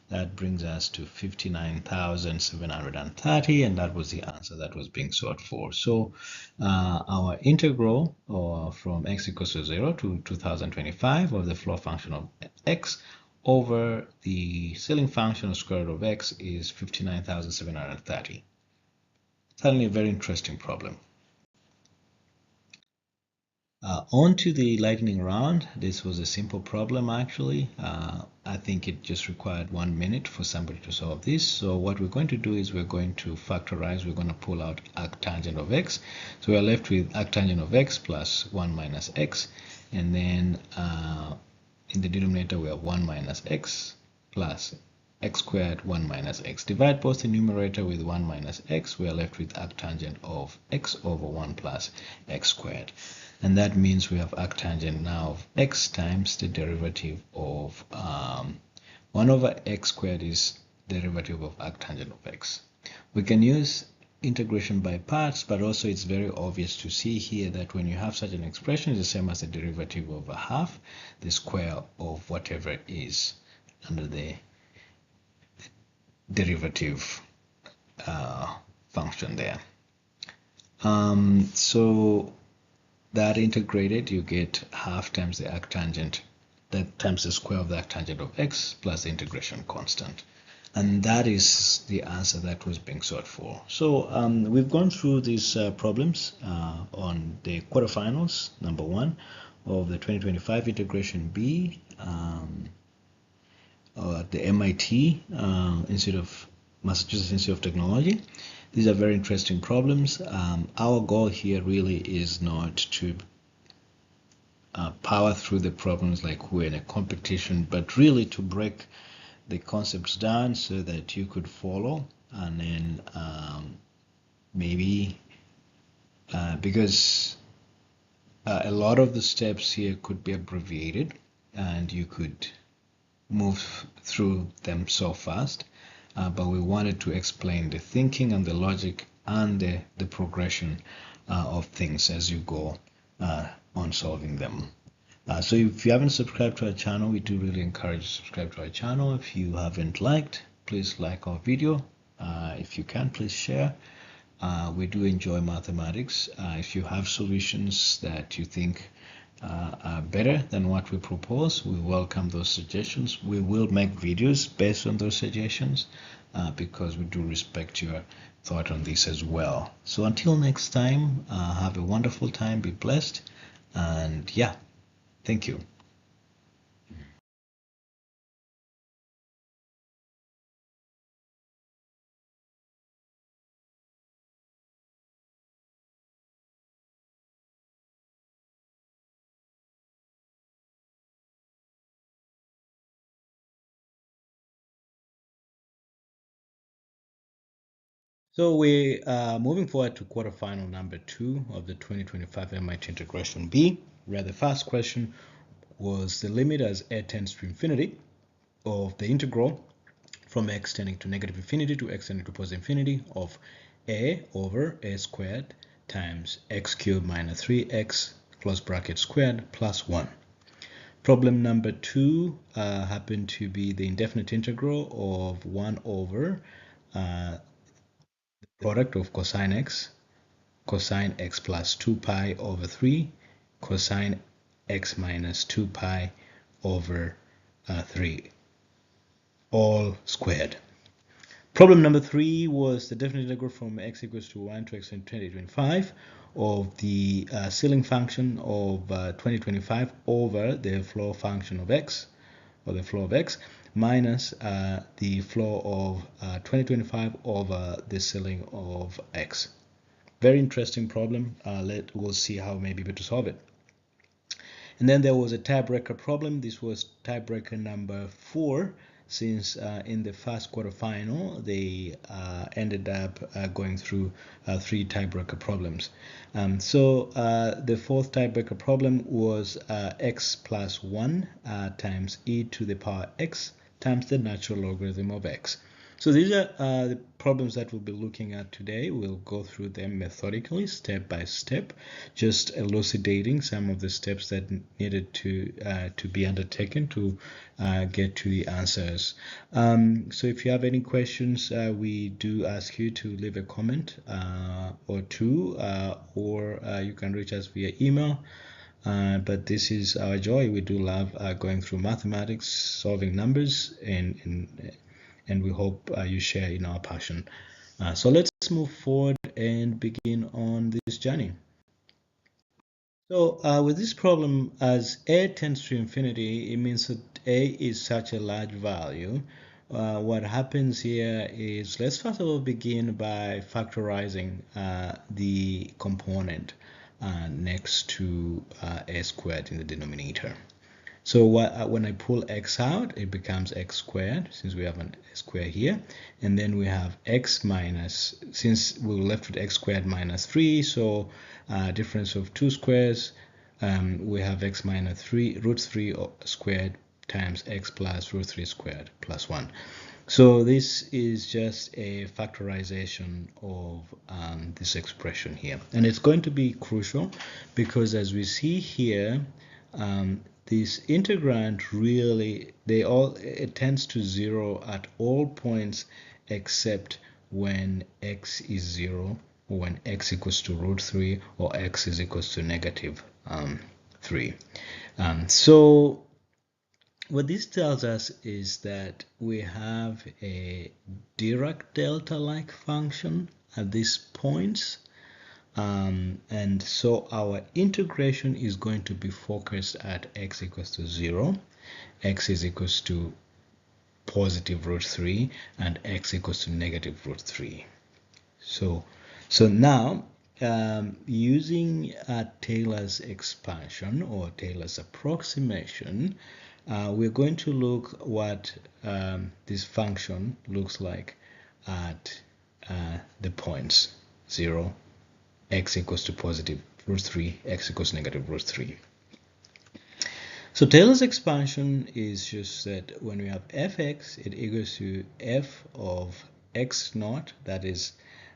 That brings us to 59,730, and that was the answer that was being sought for. So our integral from x equals to 0 to 2025 of the floor function of x over the ceiling function of square root of x is 59,730. Certainly a very interesting problem. On to the lightning round. This was a simple problem actually. I think it just required 1 minute for somebody to solve this. So what we're going to do is we're going to factorize. We're going to pull out arctangent of x. So we're left with arctangent of x plus 1 minus x. And then in the denominator we have 1 minus x plus x squared 1 minus x. Divide both the numerator with 1 minus x. We are left with arctangent of x over 1 plus x squared. And that means we have arctangent now of x times the derivative of 1 over x squared is derivative of arctangent of x. We can use integration by parts, but also it's very obvious to see here that when you have such an expression, it's the same as the derivative of a half, the square of whatever is under the derivative function there. So that integrated, you get half times the arctangent, that times the square of the arctangent of x plus the integration constant. And that is the answer that was being sought for. So we've gone through these problems on the quarterfinals, number 1 of the 2025 integration B at the MIT Massachusetts Institute of Technology. These are very interesting problems. Our goal here really is not to power through the problems like we're in a competition, but really to break the concepts down so that you could follow, and then maybe because a lot of the steps here could be abbreviated and you could move through them so fast, but we wanted to explain the thinking and the logic and the progression of things as you go on solving them. So if you haven't subscribed to our channel, we do really encourage you to subscribe to our channel. If you haven't liked, please like our video. If you can, please share. We do enjoy mathematics. If you have solutions that you think are better than what we propose, we welcome those suggestions. We will make videos based on those suggestions because we do respect your thought on this as well. So until next time, have a wonderful time, be blessed, and yeah, thank you. So we are moving forward to quarterfinal number 2 of the 2025 MIT Integration B, where the first question was the limit as a tends to infinity of the integral from x tending to negative infinity to x tending to positive infinity of a over a squared times x cubed minus 3x close bracket squared plus 1. Problem number 2 happened to be the indefinite integral of 1 over product of cosine x plus 2 pi over 3 cosine x minus 2 pi over 3 all squared. Problem number 3 was the definite integral from x equals to 1 to x in 2025 of the ceiling function of 2025 over the floor function of x, or the floor of x, minus the floor of 2025 over the ceiling of x. Very interesting problem. We'll see how maybe able to solve it. And then there was a tiebreaker problem. This was tiebreaker number 4, since in the first quarterfinal they ended up going through 3 tiebreaker problems. So the fourth tiebreaker problem was x plus 1 times e to the power x times the natural logarithm of x. So these are the problems that we'll be looking at today. We'll go through them methodically, step by step, just elucidating some of the steps that needed to be undertaken to get to the answers. So if you have any questions, we do ask you to leave a comment or two, or you can reach us via email. But this is our joy. We do love going through mathematics, solving numbers, and we hope you share in our passion. So let's move forward and begin on this journey. So with this problem, as a tends to infinity, it means that a is such a large value. What happens here is, let's first of all begin by factorizing the component next to a squared in the denominator. So when I pull x out, it becomes x squared, since we have a square here. And then we have x minus, since we were left with x squared minus 3, so difference of two squares, we have x minus 3, root 3 squared times x plus root 3 squared plus 1. So this is just a factorization of this expression here. And it's going to be crucial because as we see here, this integrand really, it tends to 0 at all points except when x is 0, or when x equals to root 3, or x is equals to negative 3. So what this tells us is that we have a Dirac delta-like function at these points, and so our integration is going to be focused at x equals to 0, x is equals to positive root 3, and x equals to negative root 3. So now using Taylor's expansion or Taylor's approximation, we're going to look what this function looks like at the points 0, x equals to positive root 3, x equals negative root 3. So Taylor's expansion is just that when we have fx, it equals to f of x naught, that is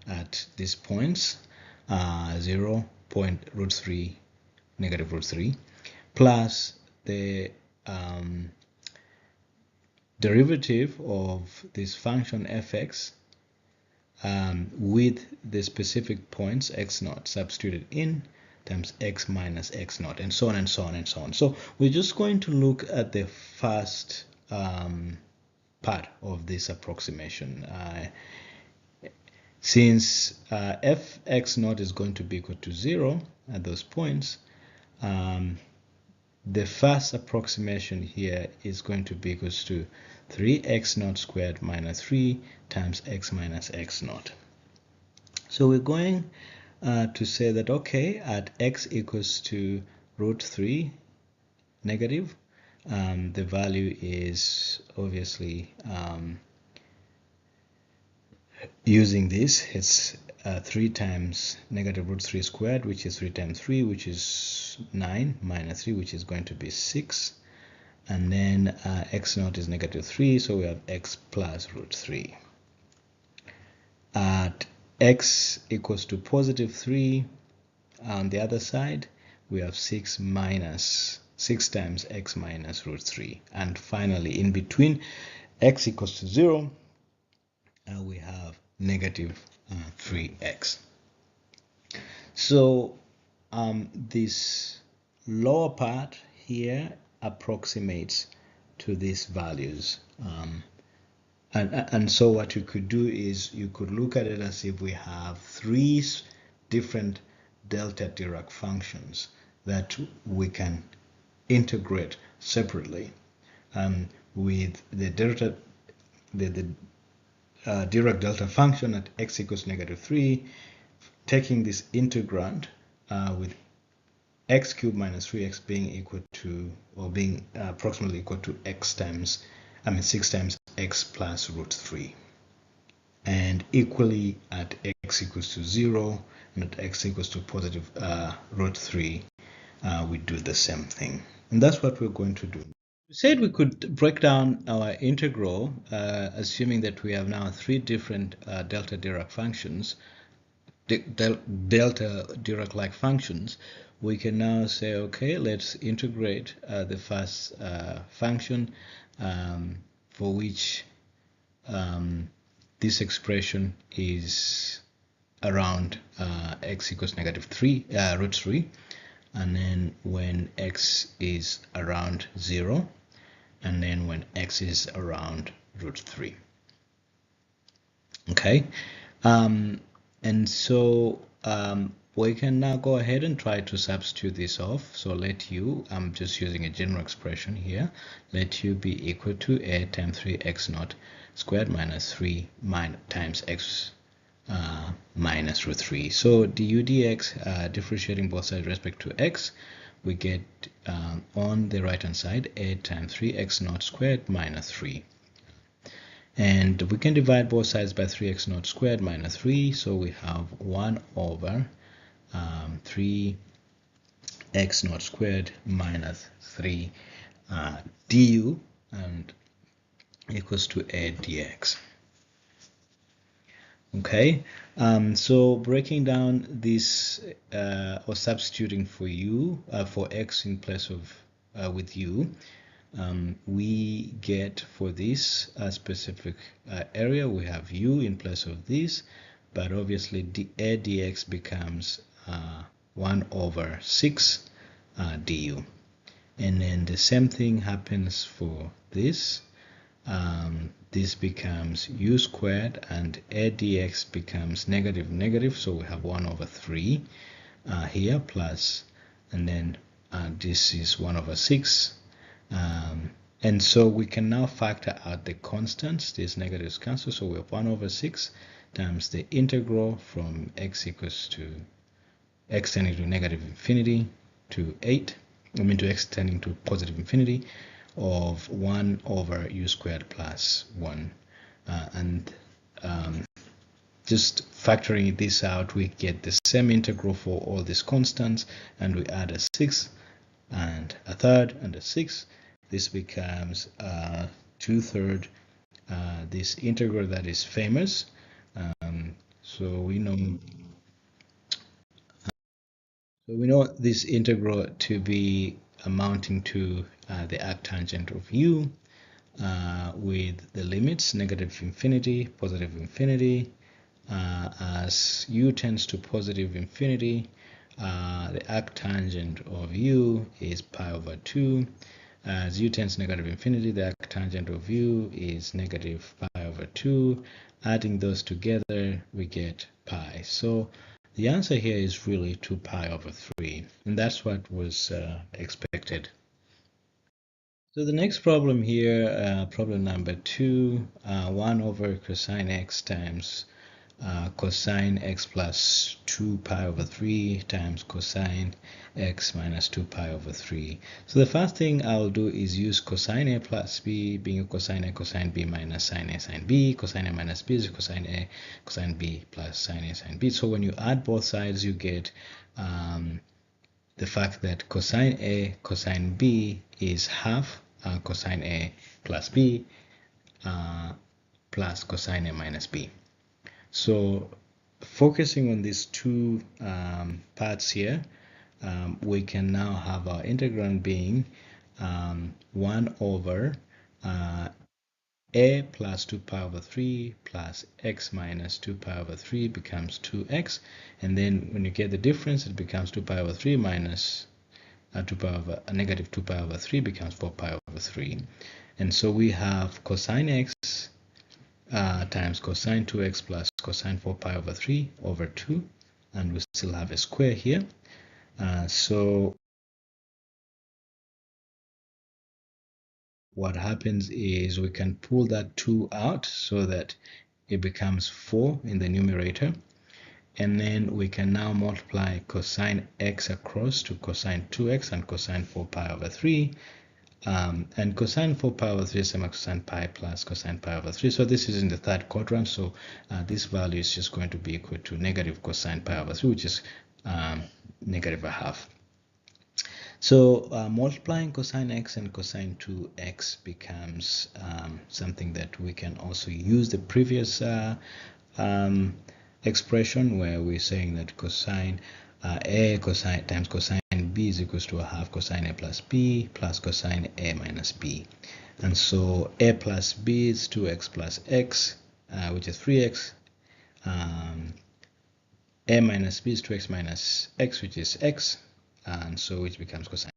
at these points, 0, point root 3, negative root 3, plus the derivative of this function fx with the specific points x naught substituted in times x minus x naught, and so on and so on and so on. So we're just going to look at the first part of this approximation. Since fx naught is going to be equal to 0 at those points, the first approximation here is going to be equals to 3x naught squared minus 3 times x minus x naught. So we're going to say that, okay, at x equals to root 3 negative, the value is obviously using this, it's 3 times negative root 3 squared, which is 3 times 3, which is 9, minus 3, which is going to be 6. And then x naught is negative 3, so we have x plus root 3. At x equals to positive 3, on the other side, we have 6 times x minus root 3. And finally, in between x equals to 0, we have negative 3x. So this lower part here approximates to these values, and so what you could do is you could look at it as if we have 3 different delta Dirac functions that we can integrate separately, with the Dirac delta function at x equals negative 3, taking this integrand with x cubed minus 3x being equal to, or being approximately equal to 6 times x plus root 3. And equally at x equals to 0 and at x equals to positive root 3, we do the same thing. And that's what we're going to do. We said we could break down our integral, assuming that we have now 3 different delta Dirac functions, delta Dirac-like functions. We can now say, okay, let's integrate the first function for which this expression is around x equals negative root 3, and then when x is around 0, and then when x is around root 3. Okay, and so we can now go ahead and try to substitute this off. So let u, I'm just using a general expression here, let u be equal to a times 3x naught squared minus 3 times x minus root 3. So du dx, differentiating both sides with respect to x, we get on the right hand side a times 3x naught squared minus 3. And we can divide both sides by 3x naught squared minus 3, so we have 1 over 3x naught squared minus 3 du and equals to a dx. Okay, so breaking down this or substituting for u for x in place of with u, we get for this specific area we have u in place of this, but obviously a dx becomes 1 over 6 du, and then the same thing happens for this. This becomes u squared, and a dx becomes negative negative, so we have 1 over 3 here plus, and then this is 1 over 6, and so we can now factor out the constants. These negatives cancel, so we have 1 over 6 times the integral from x equals to x tending to negative infinity to 8, to x tending to positive infinity, of 1 over u squared plus 1, and just factoring this out, we get the same integral for all these constants, and we add a 6 and a third and a 6. This becomes 2/3 this integral that is famous. So we know this integral to be amounting to the arctangent of u with the limits negative infinity, positive infinity. As u tends to positive infinity, the arctangent of u is pi over 2. As u tends negative infinity, the arctangent of u is negative pi over 2. Adding those together, we get pi. So the answer here is really 2 pi over 3, and that's what was expected. So the next problem here, problem number 2, 1 over cosine x times cosine x plus 2 pi over 3 times cosine x minus 2 pi over 3. So the first thing I'll do is use cosine a plus b being cosine a cosine b minus sine a sine b. Cosine a minus b is cosine a cosine b plus sine a sine b. So when you add both sides, you get the fact that cosine a cosine b is half cosine a plus b plus cosine a minus b. So focusing on these two parts here, we can now have our integrand being 1 over a plus 2 pi over 3 plus x minus 2 pi over 3 becomes 2x, and then when you get the difference, it becomes 2 pi over 3 minus 2 pi over negative 2 pi over 3 becomes 4 pi over 3. And so we have cosine x times cosine 2x plus cosine 4 pi over 3 over 2, and we still have a square here. So what happens is we can pull that 2 out so that it becomes 4 in the numerator, and then we can now multiply cosine x across to cosine 2x and cosine 4 pi over 3. And cosine 4 pi over 3 is same as cosine pi plus cosine pi over 3. So this is in the third quadrant, so this value is just going to be equal to negative cosine pi over 3, which is negative a half. So multiplying cosine x and cosine 2x becomes something that we can also use the previous expression where we're saying that cosine a cosine times cosine b is equals to a half cosine a plus b plus cosine a minus b. And so a plus b is 2x plus x, which is 3x. A minus b is 2x minus x, which is x, and so which becomes cosine.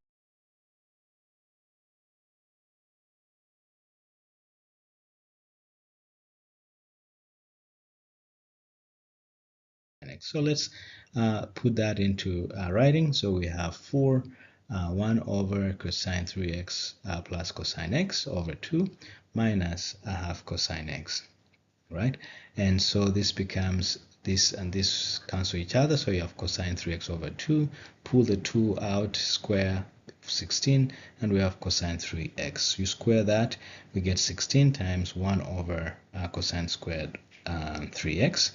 So let's put that into writing. So we have 4 1 over cosine 3x plus cosine x over 2 minus a half cosine x, right? And so this becomes this and this cancel each other, so you have cosine 3x over 2. Pull the 2 out, square 16, and we have cosine 3x. You square that, we get 16 times 1 over cosine squared 3x.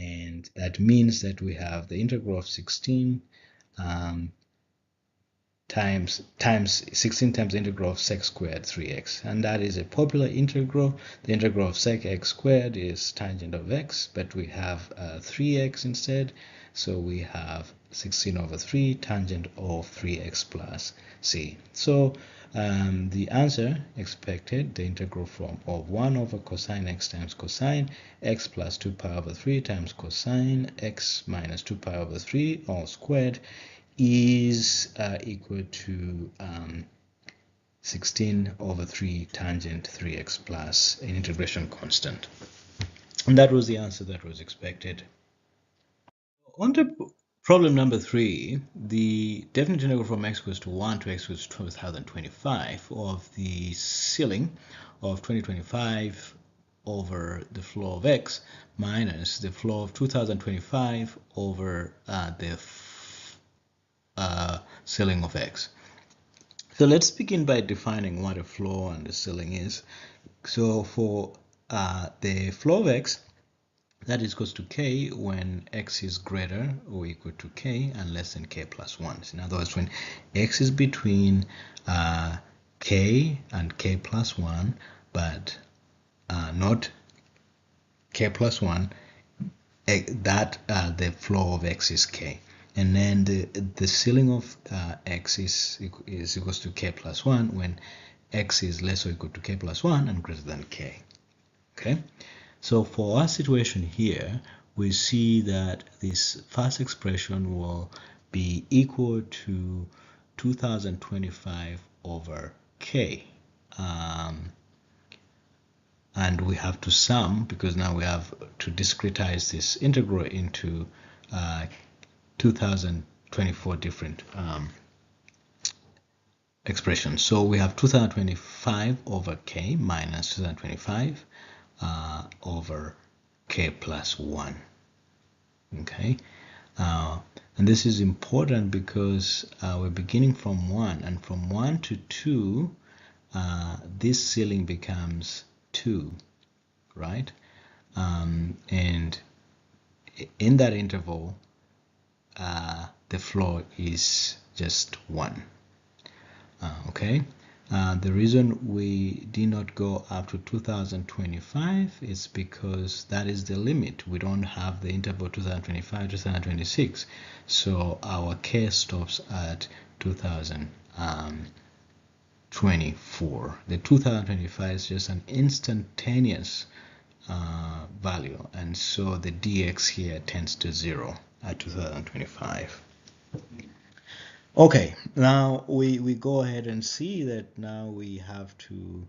And that means that we have the integral of 16 times 16 times the integral of sec squared 3x, and that is a popular integral. The integral of sec x squared is tangent of x, but we have 3x instead, so we have 16 over 3 tangent of 3x plus c. So the answer expected, the integral of 1 over cosine x times cosine x plus 2 pi over 3 times cosine x minus 2 pi over 3 all squared, is equal to 16 over 3 tangent 3x plus an integration constant. And that was the answer that was expected. On to problem number 3, the definite integral from x equals to 1 to x equals to 2025 of the ceiling of 2025 over the floor of x minus the floor of 2025 over the ceiling of x. So let's begin by defining what a floor and a ceiling is. So for the floor of x, that is equals to k when x is greater or equal to k and less than k plus 1. So in other words, when x is between k and k plus 1, but not k plus 1, that the floor of x is k. And then the ceiling of x is equals to k plus 1 when x is less or equal to k plus 1 and greater than k. Okay, so for our situation here, we see that this first expression will be equal to 2025 over k. And we have to sum, because now we have to discretize this integral into 2024 different expressions. So we have 2025 over k minus 2025 over k plus 1. Okay, and this is important because we're beginning from 1, and from 1 to 2 this ceiling becomes 2, right? And in that interval the floor is just 1. Okay, the reason we did not go up to 2025 is because that is the limit. We don't have the interval 2025 to 2026, so our k stops at 2024. The 2025 is just an instantaneous value, and so the dx here tends to 0 at 2025. Okay, now we go ahead and see that now we have to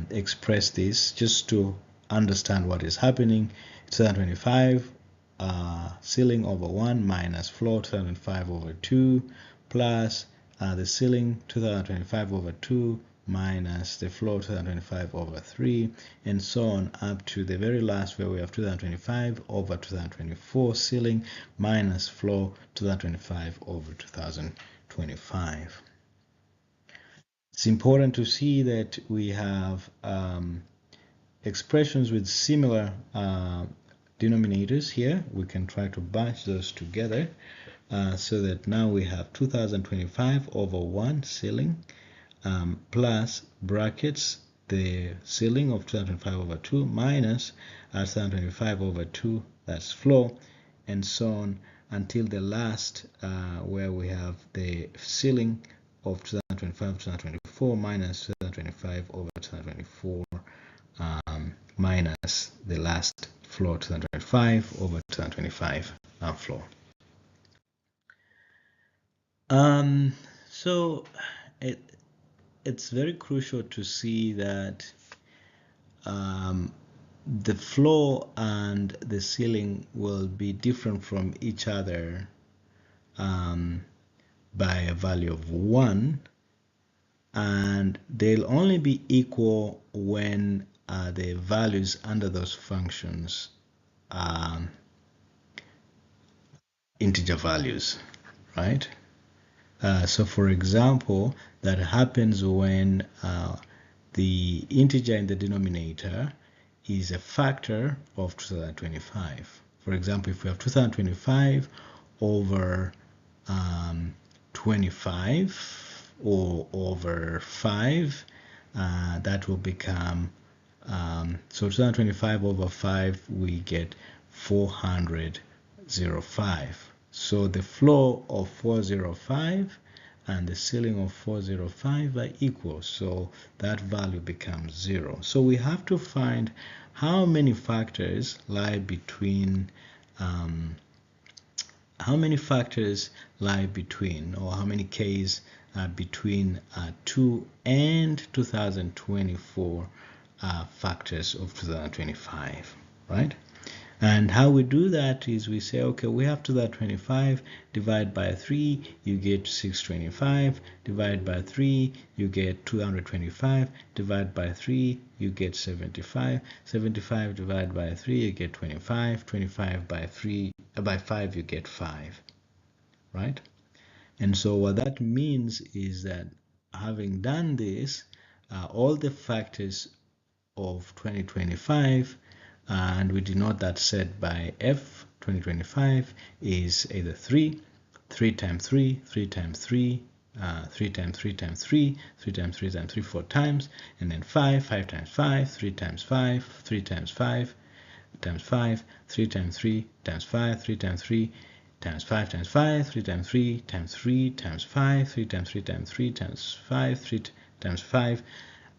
express this just to understand what is happening. 2025 ceiling over 1 minus floor 2005 over 2 plus the ceiling 2025 over 2 minus the floor 2025 over 3, and so on up to the very last where we have 2025 over 2024 ceiling minus floor 2025 over 2025. It's important to see that we have expressions with similar denominators here. We can try to bunch those together so that now we have 2025 over 1 ceiling plus brackets the ceiling of 2025 over 2 minus 2025 over 2, that's floor, and so on until the last where we have the ceiling of 2025 2024 minus 2025 over 2024 minus the last floor 2025 over 2025 floor. So it's very crucial to see that the floor and the ceiling will be different from each other by a value of 1, and they'll only be equal when the values under those functions are integer values, right? So for example, that happens when the integer in the denominator is a factor of 2025. For example, if we have 2025 over 25 or over 5, that will become, so 2025 over 5, we get 405. So the floor of 405 and the ceiling of 405 are equal, so that value becomes 0. So we have to find how many factors lie between or how many k's between 2 and 2024 factors of 2025, right? And how we do that is we say, okay, we have 2025, divide by 3, you get 625, divide by 3, you get 225, divide by 3, you get 75, 75 divided by 3, you get 25, 25 by 5, you get 5, right? And so what that means is that having done this, all the factors of 2025, and we denote that set by F, 2025 is either 3, 3 times 3, 3 times 3, 3 times 3 times 3, 3 times 3 times 3, 4 times, and then 5, 5 times 5, 3 times 5, 3 times 5 times 5, 3 times 3 times 5, 3 times 3 times 5 times 5, 3 times 3 times 3 times 5, 3 times 3 times 3 times 5, 3 times 5,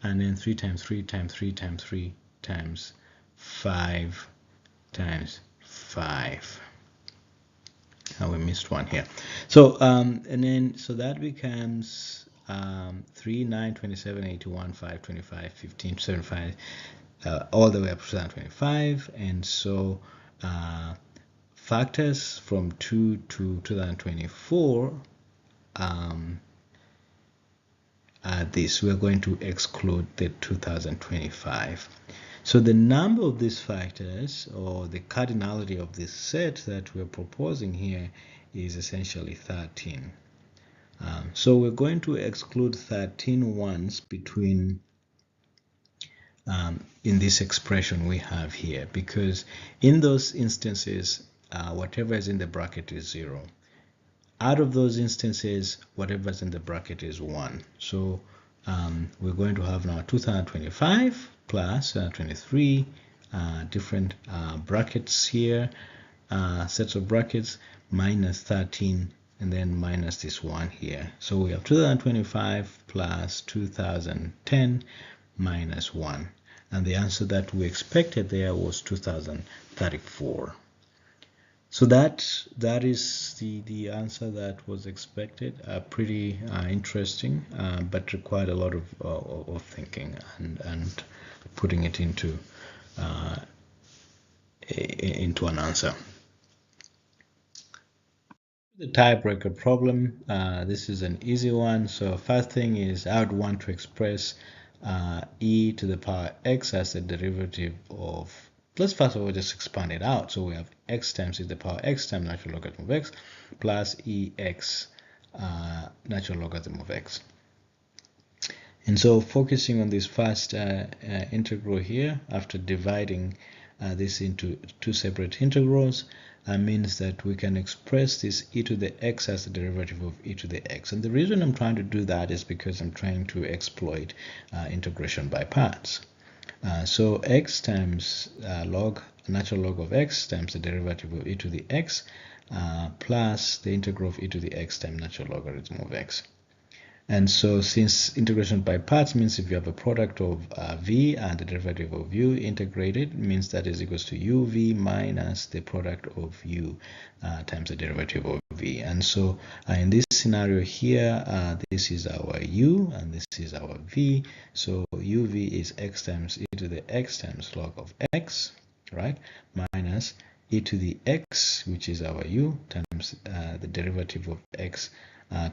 and then 3 times 3 times 3 times 3 times 5 times 5. Oh, we missed one here. So and then so that becomes 3, 9, 27, 81, 5, 25, 15, 75, all the way up to 2025. And so factors from 2 to 2024 this, we're going to exclude the 2025. So the number of these factors, or the cardinality of this set that we're proposing here, is essentially 13. So we're going to exclude 13 ones between in this expression we have here, because in those instances whatever is in the bracket is 0. Out of those instances, whatever's in the bracket is 1. So we're going to have now 2025 plus 23 different brackets here, sets of brackets, minus 13, and then minus this one here. So we have 2025 plus 2010 minus 1. And the answer that we expected there was 2034. So that is the answer that was expected. Pretty interesting, but required a lot of thinking and putting it into an answer. The tiebreaker problem. This is an easy one. So first thing is I would want to express e to the power x as the derivative of, let's first of all just expand it out. So we have x times e to the power x times natural logarithm of x plus ex natural logarithm of x. And so focusing on this first integral here, after dividing this into two separate integrals, means that we can express this e to the x as the derivative of e to the x. And the reason I'm trying to do that is because I'm trying to exploit integration by parts. So x times natural log of x times the derivative of e to the x plus the integral of e to the x times natural logarithm of x. And so since integration by parts means if you have a product of v and the derivative of u integrated, means that is equals to uv minus the product of u times the derivative of v. And so in this scenario here, this is our u and this is our v. So uv is x times e to the x times log of x, right, minus e to the x, which is our u, times the derivative of x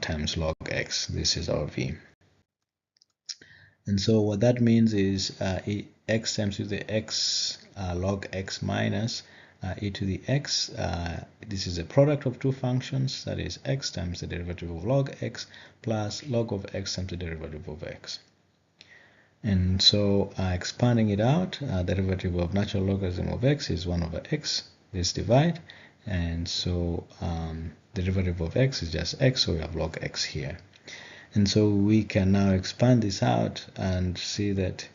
times log x. This is our v. And so what that means is x times e to the x log x minus e to the x. This is a product of two functions, that is x times the derivative of log x plus log of x times the derivative of x. And so expanding it out, derivative of natural logarithm of x is 1 over x. This divide, and so derivative of x is just x, so we have log x here. And so we can now expand this out and see that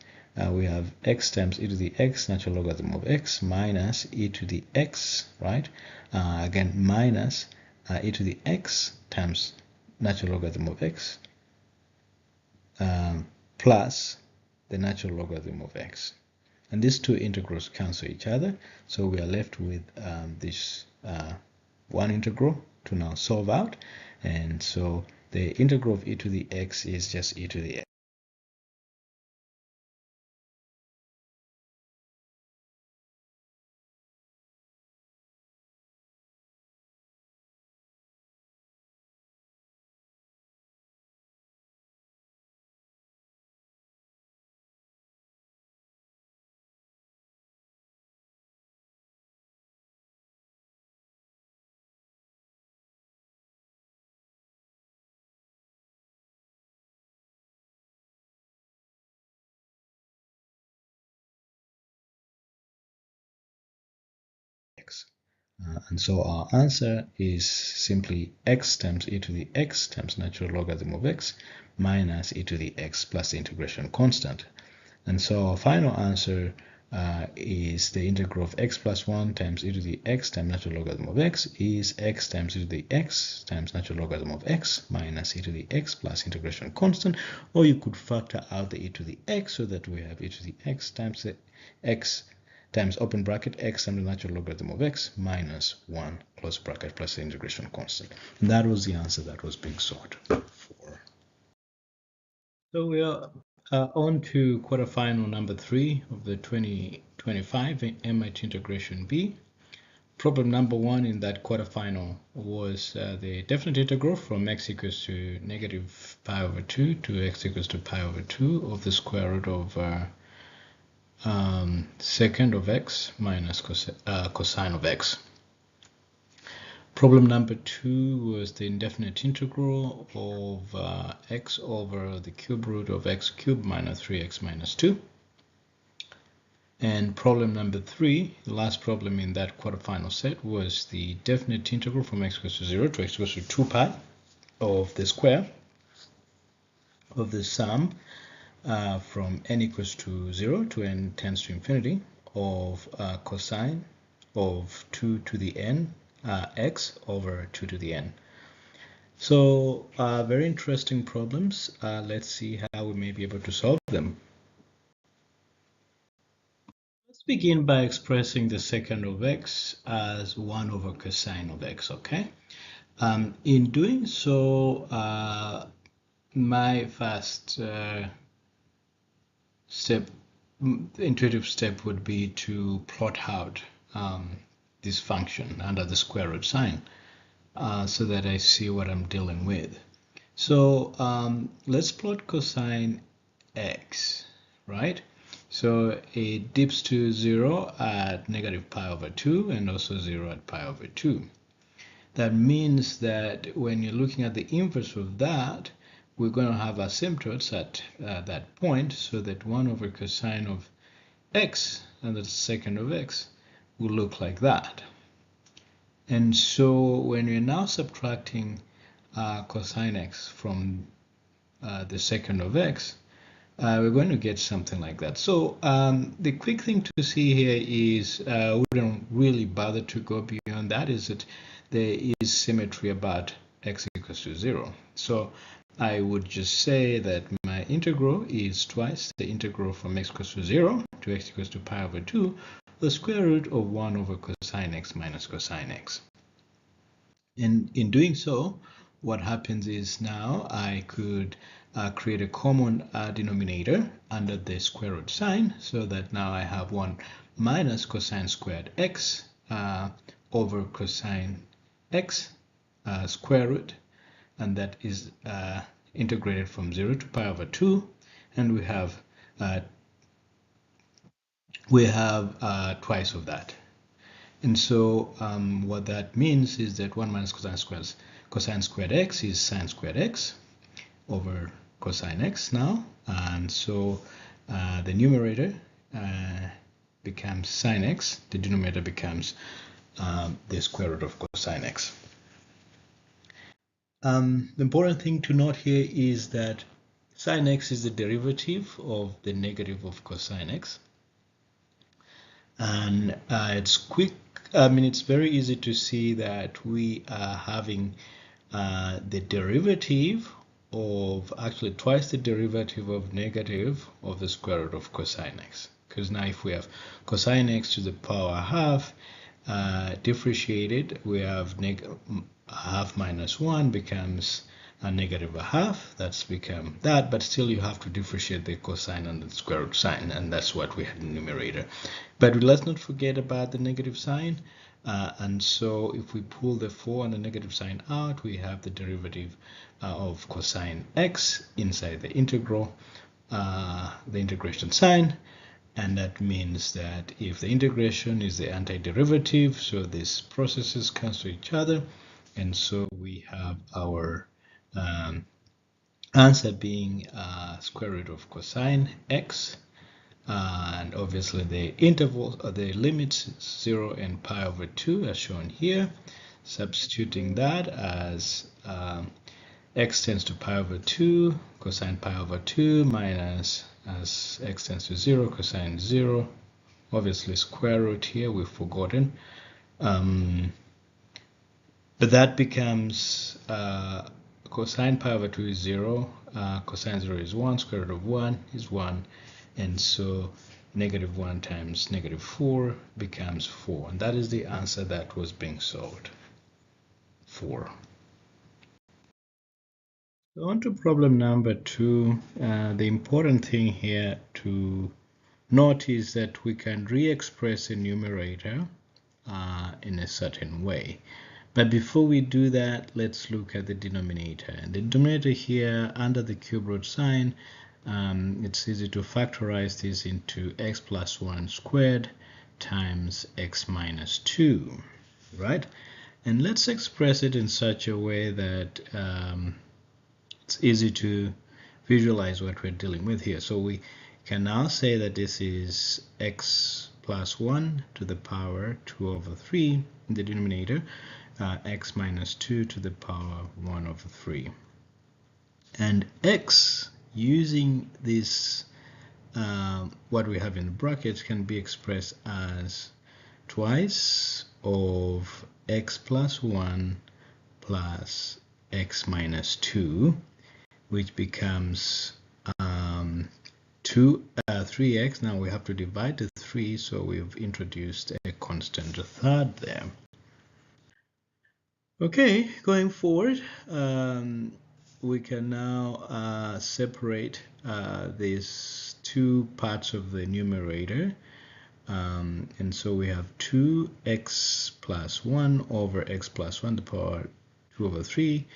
we have x times e to the x natural logarithm of x minus e to the x, right? Again, minus e to the x times natural logarithm of x plus the natural logarithm of x. And these two integrals cancel each other, so we are left with this one integral to now solve out. And so the integral of e to the x is just e to the x. And so our answer is simply x times e to the x times natural logarithm of x minus e to the x plus the integration constant. And so our final answer is the integral of x plus 1 times e to the x times natural logarithm of x is x times e to the x times natural logarithm of x minus e to the x plus integration constant. Or you could factor out the e to the x so that we have e to the x times the x times open bracket x times the natural logarithm of x minus 1 close bracket plus the integration constant. And that was the answer that was being sought for. So we are on to quarterfinal number 3 of the 2025 MIT Integration B. Problem number 1 in that quarterfinal was the definite integral from x equals to negative pi over 2 to x equals to pi over 2 of the square root of secant of x minus cosine of x. Problem number 2 was the indefinite integral of x over the cube root of x cubed minus 3x minus 2. And problem number 3, the last problem in that quarterfinal set, was the definite integral from x equals to 0 to x equals to 2 pi of the square of the sum from n equals to 0 to n tends to infinity of cosine of 2 to the n x over 2 to the n. So very interesting problems. Let's see how we may be able to solve them. Let's begin by expressing the secant of x as 1 over cosine of x, okay? In doing so, my first intuitive step would be to plot out this function under the square root sign so that I see what I'm dealing with. So let's plot cosine x, right? So it dips to 0 at negative pi over 2 and also 0 at pi over 2. That means that when you're looking at the inverse of that, we're going to have asymptotes at that point, so that 1 over cosine of x and the secant of x will look like that. And so when we're now subtracting cosine x from the secant of x, we're going to get something like that. So the quick thing to see here is we don't really bother to go beyond that, is that there is symmetry about x equals equals to 0. So I would just say that my integral is twice the integral from x equals to 0 to x equals to pi over 2, the square root of 1 over cosine x minus cosine x. And in doing so, what happens is now I could create a common denominator under the square root sign, so that now I have 1 minus cosine squared x over cosine x square root, and that is integrated from 0 to pi over 2, and we have twice of that. And so what that means is that 1 minus cosine squared x is sine squared x over cosine x now, and so the numerator becomes sine x, the denominator becomes the square root of cosine x. The important thing to note here is that sine x is the derivative of the negative of cosine x, and it's very easy to see that we are having the derivative of actually twice the derivative of negative of the square root of cosine x, because now if we have cosine x to the power half differentiated, we have half minus 1 becomes a negative a half. That's become that, but still you have to differentiate the cosine and the square root sign, and that's what we had in the numerator. But let's not forget about the negative sign, and so if we pull the 4 and the negative sign out, we have the derivative of cosine x inside the integral, the integration sign, and that means that if the integration is the antiderivative, so these processes cancel each other, and so we have our answer being square root of cosine x, and obviously the intervals or the limits 0 and pi over 2 as shown here, substituting that as x tends to pi over 2 cosine pi over 2 minus, as x tends to 0, cosine 0, obviously square root here we've forgotten, but that becomes cosine pi over 2 is 0, cosine 0 is 1, square root of 1 is 1, and so negative 1 times negative 4 becomes 4, and that is the answer that was being solved, 4. So on to problem number 2. The important thing here to note is that we can re-express a numerator in a certain way. But before we do that, let's look at the denominator. And the denominator here under the cube root sign, it's easy to factorize this into x plus 1 squared times x minus 2, right? And let's express it in such a way that it's easy to visualize what we're dealing with here. So we can now say that this is x plus 1 to the power 2 over 3 in the denominator, x minus 2 to the power 1 over 3. And x, using this, what we have in the brackets, can be expressed as twice of x plus 1 plus x minus 2, which becomes 3x. Now we have to divide the 3, so we've introduced a constant third there. Okay, going forward, we can now separate these two parts of the numerator, and so we have 2x plus 1 over x plus 1 to the power 2 over 3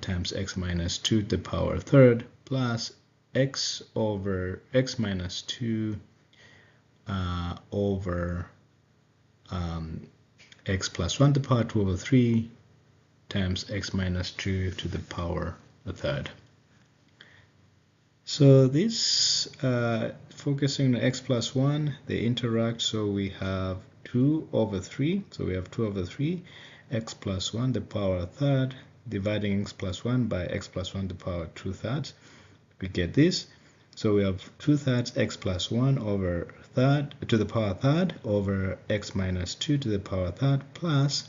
times x minus 2 to the power third plus x over x minus 2 over x plus 1 to the power 2 over 3 times x minus 2 to the power a third. So this, focusing on x plus 1, they interact, so we have 2 over 3, so we have 2 over 3, x plus 1 to the power a third, dividing x plus 1 by x plus 1 to the power 2/3, we get this. So we have 2/3 x plus 1 over third to the power third over x minus 2 to the power third plus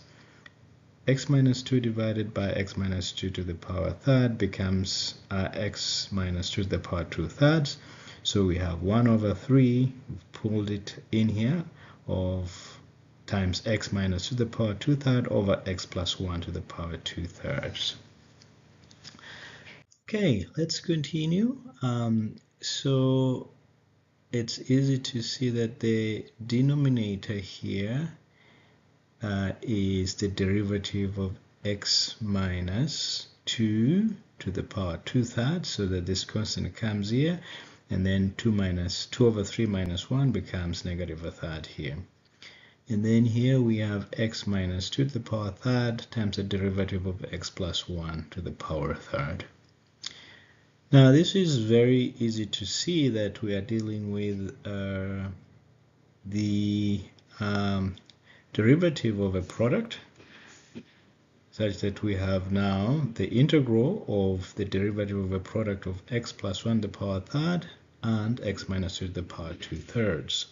x minus 2 divided by x minus 2 to the power third becomes x minus 2 to the power 2/3. So we have 1 over 3, we've pulled it in here, of times x minus 2 to the power 2/3 over x plus 1 to the power 2/3. Okay, let's continue. So it's easy to see that the denominator here is the derivative of x minus 2 to the power 2/3, so that this constant comes here, and then 2 over 3 minus 1 becomes negative 1/3 here. And then here we have x minus 2 to the power third times the derivative of x plus 1 to the power third. Now this is very easy to see that we are dealing with the derivative of a product, such that we have now the integral of the derivative of a product of x plus 1 to the power third and x minus 2 to the power 2/3.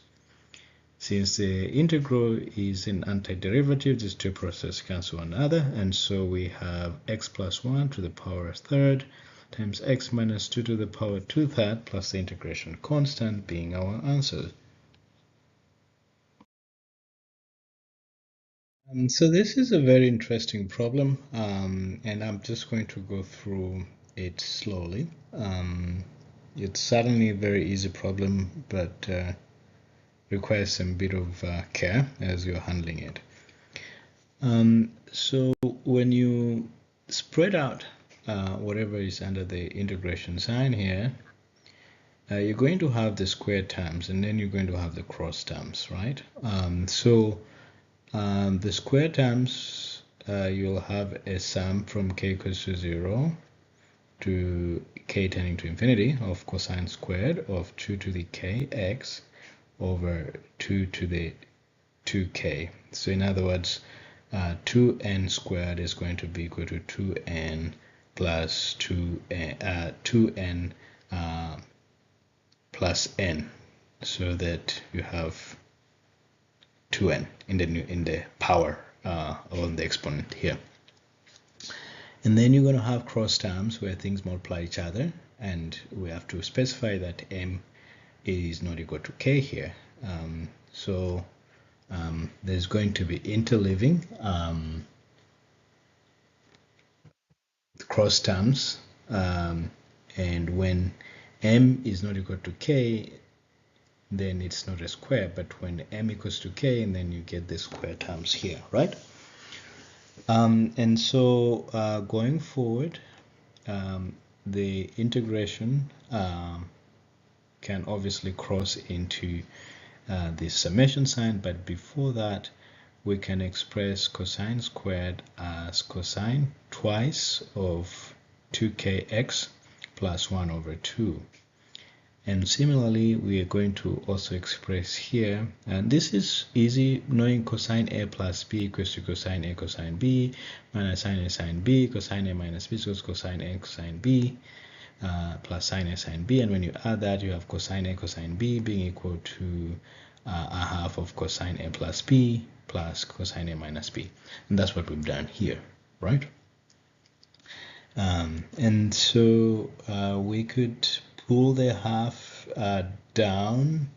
Since the integral is an antiderivative, these two processes cancel one another, and so we have x plus 1 to the power third times x minus 2 to the power 2/3 plus the integration constant being our answer. So this is a very interesting problem, and I'm just going to go through it slowly. It's certainly a very easy problem, but requires some bit of care as you're handling it. So when you spread out whatever is under the integration sign here, you're going to have the square terms, and then you're going to have the cross terms, right? The square terms, you'll have a sum from k equals to 0 to k tending to infinity of cosine squared of 2 to the k x over 2 to the 2k. So in other words, 2n squared is going to be equal to 2n plus 2n plus n, so that you have 2n in the power on the exponent here. And then you're going to have cross terms where things multiply each other, and we have to specify that m is not equal to k here. There's going to be interleaving cross terms, and when m is not equal to k, then it's not a square, but when m equals to k, and then you get the square terms here, right? And so going forward, the integration can obviously cross into the summation sign, but before that we can express cosine squared as cosine twice of 2kx plus 1 over 2. And similarly, we are going to also express here, and this is easy, knowing cosine a plus b equals to cosine a cosine b minus sine a sine b, cosine a minus b equals cosine a cosine b plus sine a sine b, and when you add that, you have cosine a cosine b being equal to a half of cosine a plus b plus cosine a minus b, and that's what we've done here, right? And so we could pull the half down